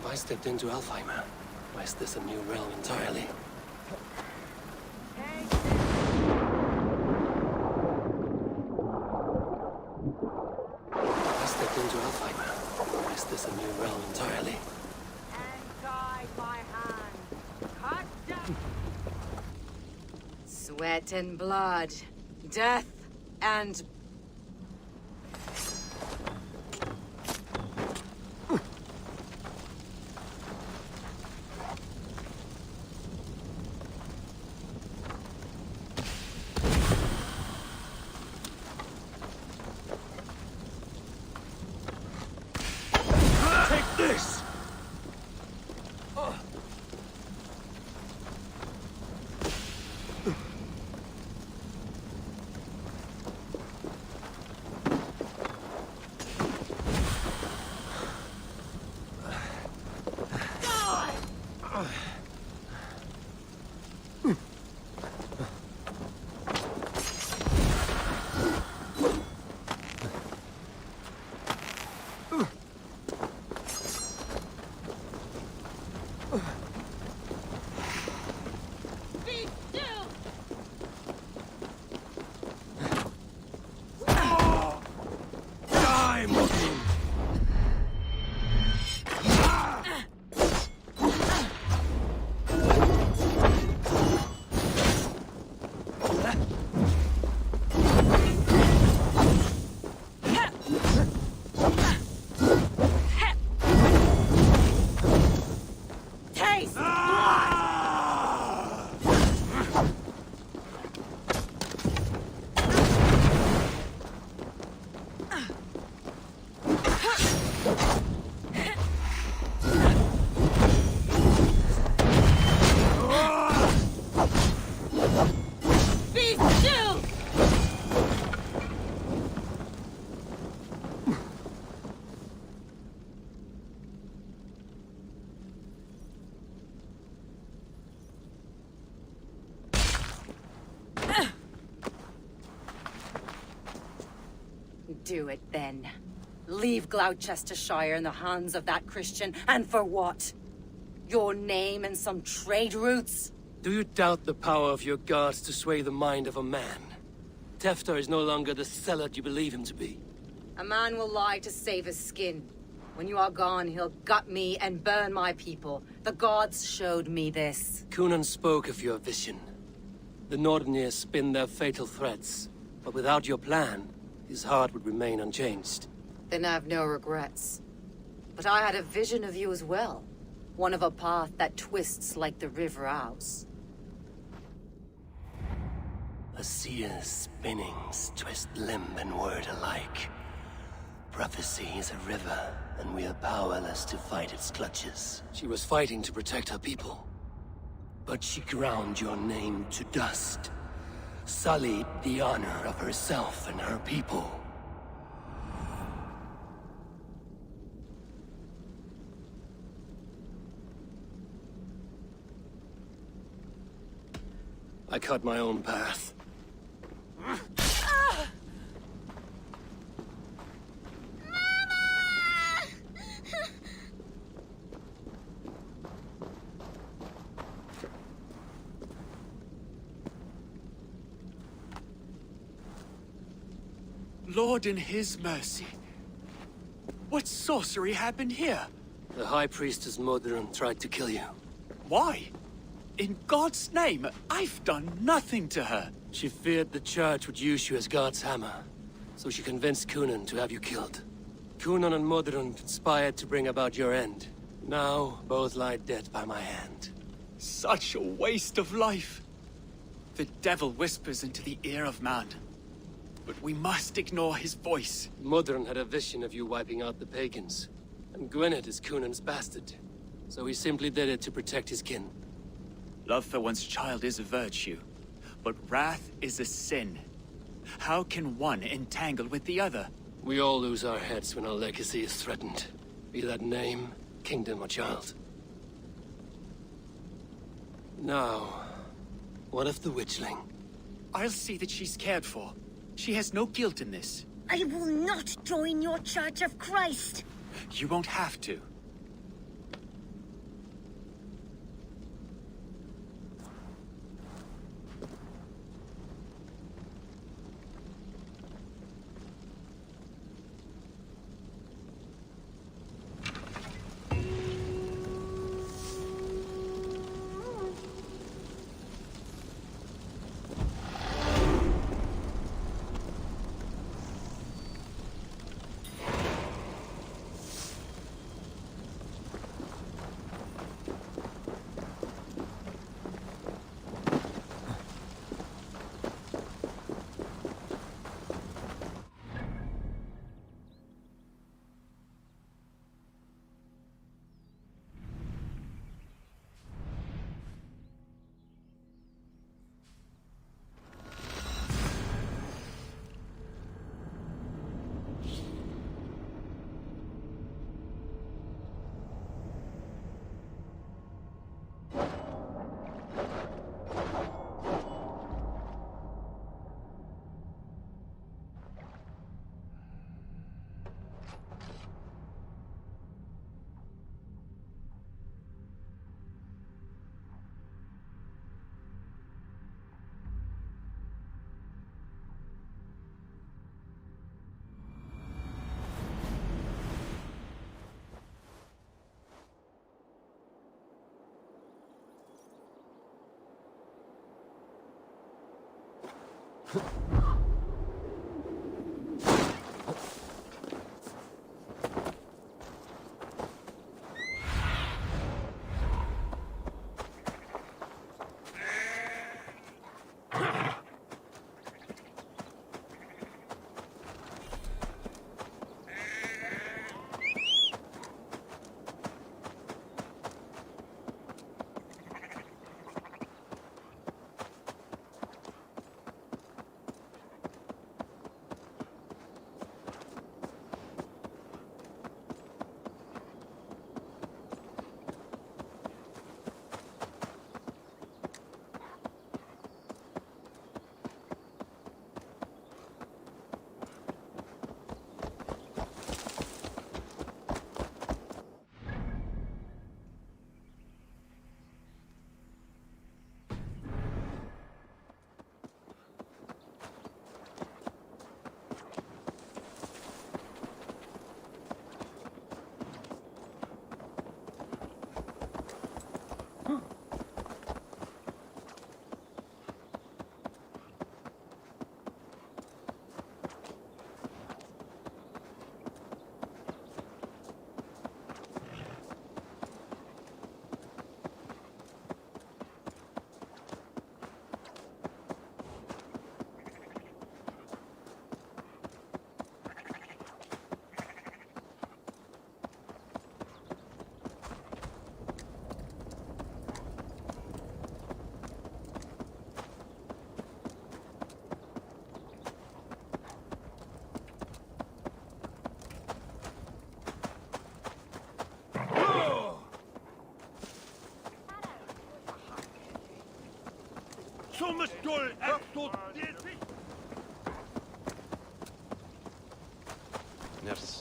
Have I stepped into Alfheim? Or is this a new realm entirely? Have I stepped into Alfheim? Or is this a new realm entirely? Sweat and blood, death and... Take this! do it then. Leave Gloucestershire in the hands of that Christian, and for what? Your name and some trade routes? Do you doubt the power of your gods to sway the mind of a man? Tefter is no longer the zealot you believe him to be. A man will lie to save his skin. When you are gone, he'll gut me and burn my people. The gods showed me this. Cunan spoke of your vision. The Nordenir spin their fatal threats, but without your plan, his heart would remain unchanged. Then I have no regrets. But I had a vision of you as well. One of a path that twists like the River Ouse. A seer's spinnings twist limb and word alike. Prophecy is a river, and we are powerless to fight its clutches. She was fighting to protect her people. But she ground your name to dust, sullied the honor of herself and her people. I cut my own path. Lord in his mercy. What sorcery happened here? The High Priestess Modron tried to kill you. Why? In God's name, I've done nothing to her. She feared the Church would use you as God's hammer, so she convinced Cunan to have you killed. Cunan and Modron conspired to bring about your end. Now, both lie dead by my hand. Such a waste of life. The devil whispers into the ear of man. But we must ignore his voice. Modron had a vision of you wiping out the pagans. And Gwynedd is Cunan's bastard. So he simply did it to protect his kin. Love for one's child is a virtue, but wrath is a sin. How can one entangle with the other? We all lose our heads when our legacy is threatened. Be that name, kingdom, or child. Now, what of the witchling? I'll see that she's cared for. She has no guilt in this. I will not join your Church of Christ. You won't have to.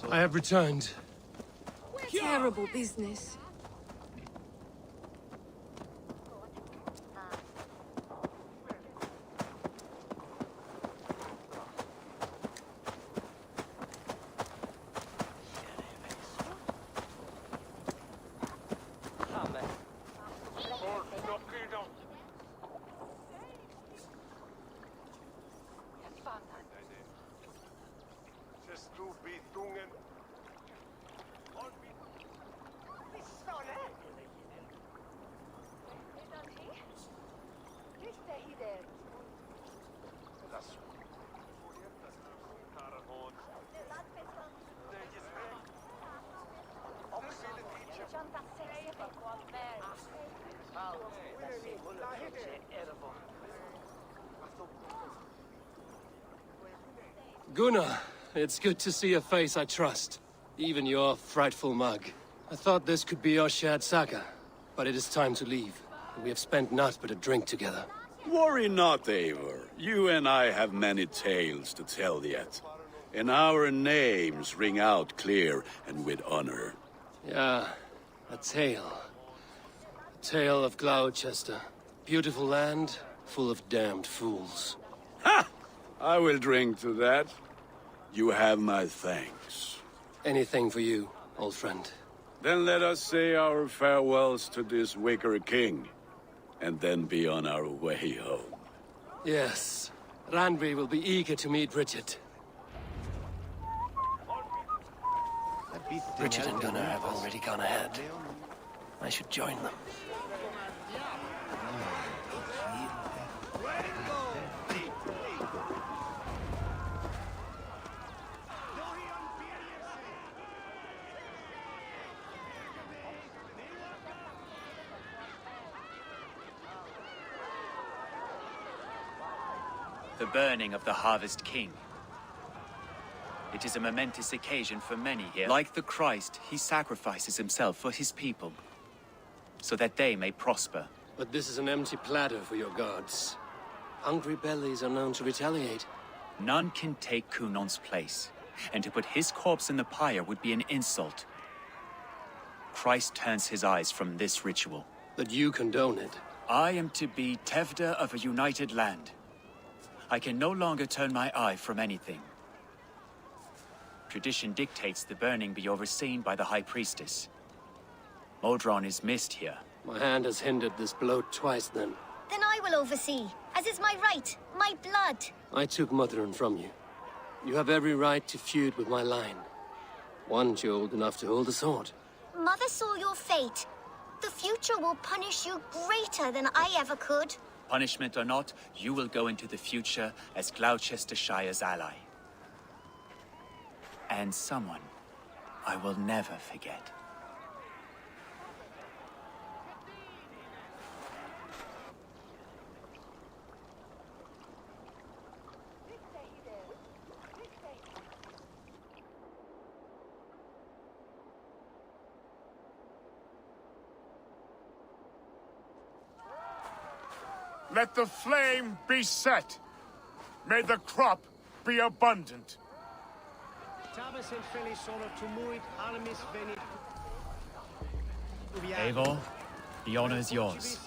I have returned. Terrible business. Gunnar, it's good to see a face I trust. Even your frightful mug. I thought this could be our shared saga, but it is time to leave. We have spent naught but a drink together. Worry not, Eivor. You and I have many tales to tell yet. And our names ring out clear and with honor. Yeah, a tale. A tale of Gloucester. Beautiful land, full of damned fools. Ha! I will drink to that. You have my thanks. Anything for you, old friend. Then let us say our farewells to this wicker king, and then be on our way home. Yes, Randvi will be eager to meet Richard. Richard and Gunnar have already gone ahead. I should join them. The burning of the Harvest King. It is a momentous occasion for many here. Like the Christ, he sacrifices himself for his people, so that they may prosper. But this is an empty platter for your gods. Hungry bellies are known to retaliate. None can take Kunon's place, and to put his corpse in the pyre would be an insult. Christ turns his eyes from this ritual. But you condone it. I am to be Tevda of a united land. I can no longer turn my eye from anything. Tradition dictates the burning be overseen by the High Priestess. Modron is missed here. My hand has hindered this blow twice, then. Then I will oversee, as is my right, my blood. I took Motherun from you. You have every right to feud with my line. Once you're old enough to hold a sword. Mother saw your fate. The future will punish you greater than I ever could. Punishment or not, you will go into the future as Gloucestershire's ally. And someone I will never forget. Let the flame be set. May the crop be abundant. Eivor, the honor is yours.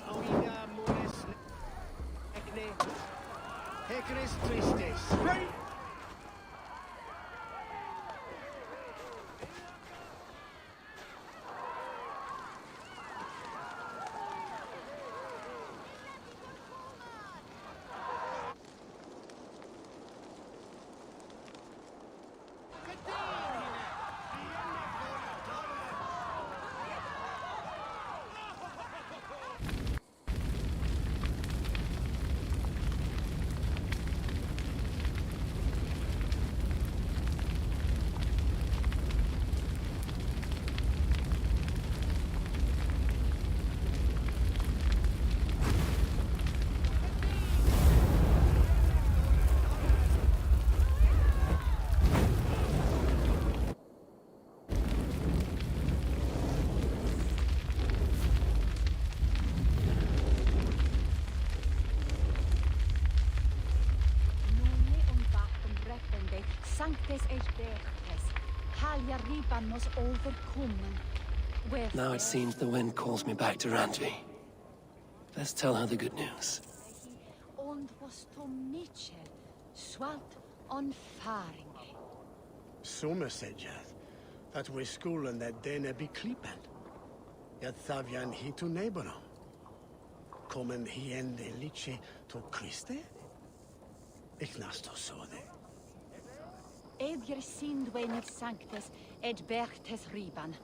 sanctes et bertes. Halja riban mos overkommen. Now it seems the wind calls me back to Randvi. Let's tell her the good news. Und was Tom Mitchell, swalt on faring. Summer said jag, that we skolan that dene be klippen. Jag thavjan hitu neighborom. Kommer hien de lice to Christe? Ik nasto så det. Edger sindwenit sanctes et bertes riban.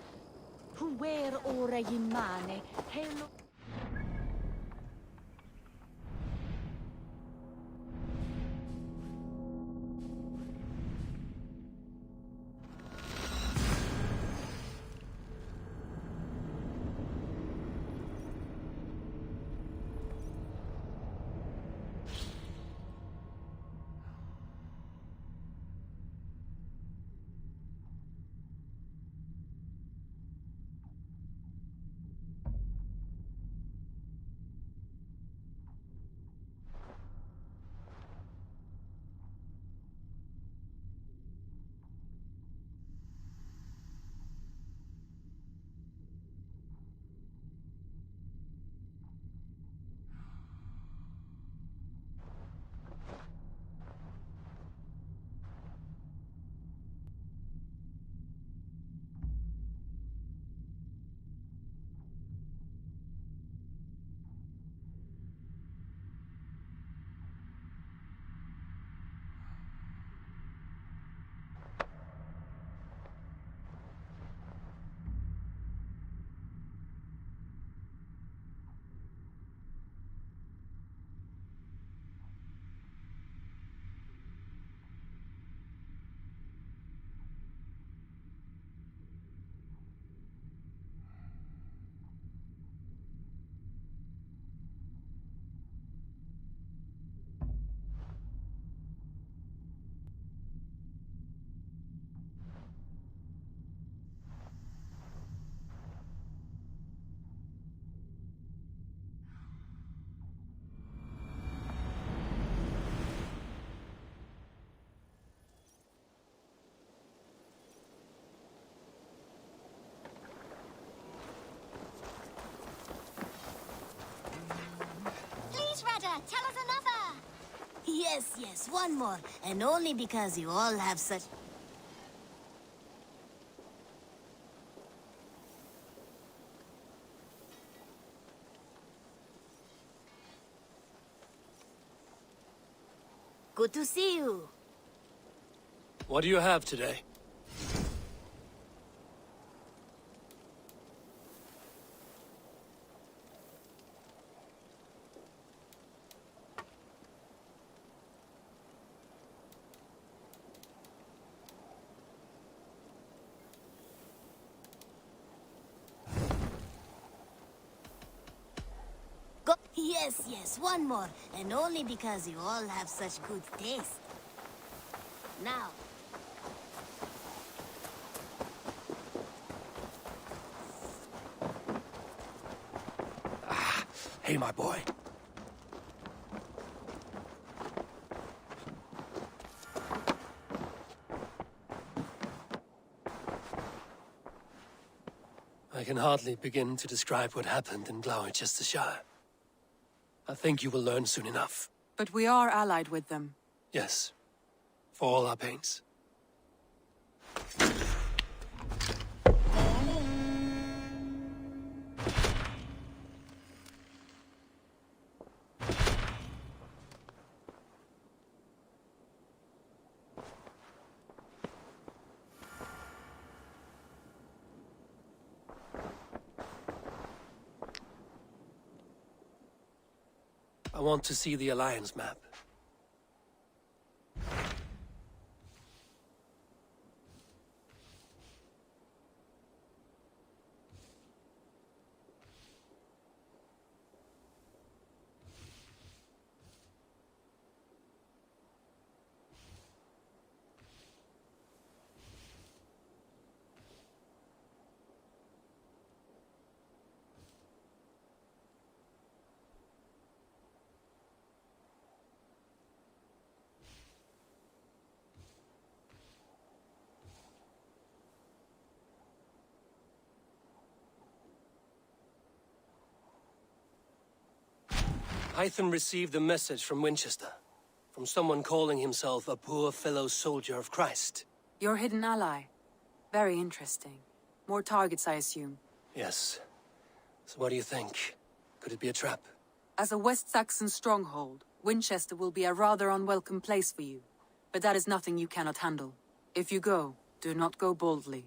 Huer ore imane, helo... Please, Rada, tell us another. Yes, one more. And only because you all have such... Good to see you. What do you have today? Go yes, one more. And only because you all have such good taste. Now, Hey, my boy. I can hardly begin to describe what happened in Gloucestershire. I think you will learn soon enough. But we are allied with them. Yes. For all our pains. I want to see the Alliance map. Hytham received a message from Winchester. From someone calling himself a poor fellow soldier of Christ. Your hidden ally. Very interesting. More targets, I assume. Yes. So what do you think? Could it be a trap? As a West Saxon stronghold, Winchester will be a rather unwelcome place for you. But that is nothing you cannot handle. If you go, do not go boldly.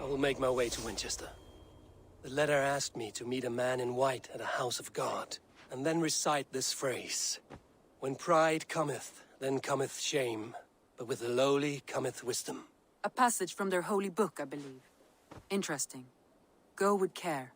I will make my way to Winchester. The letter asked me to meet a man in white at a house of God, and then recite this phrase. When pride cometh, then cometh shame, but with the lowly cometh wisdom. A passage from their holy book, I believe. Interesting. Go with care.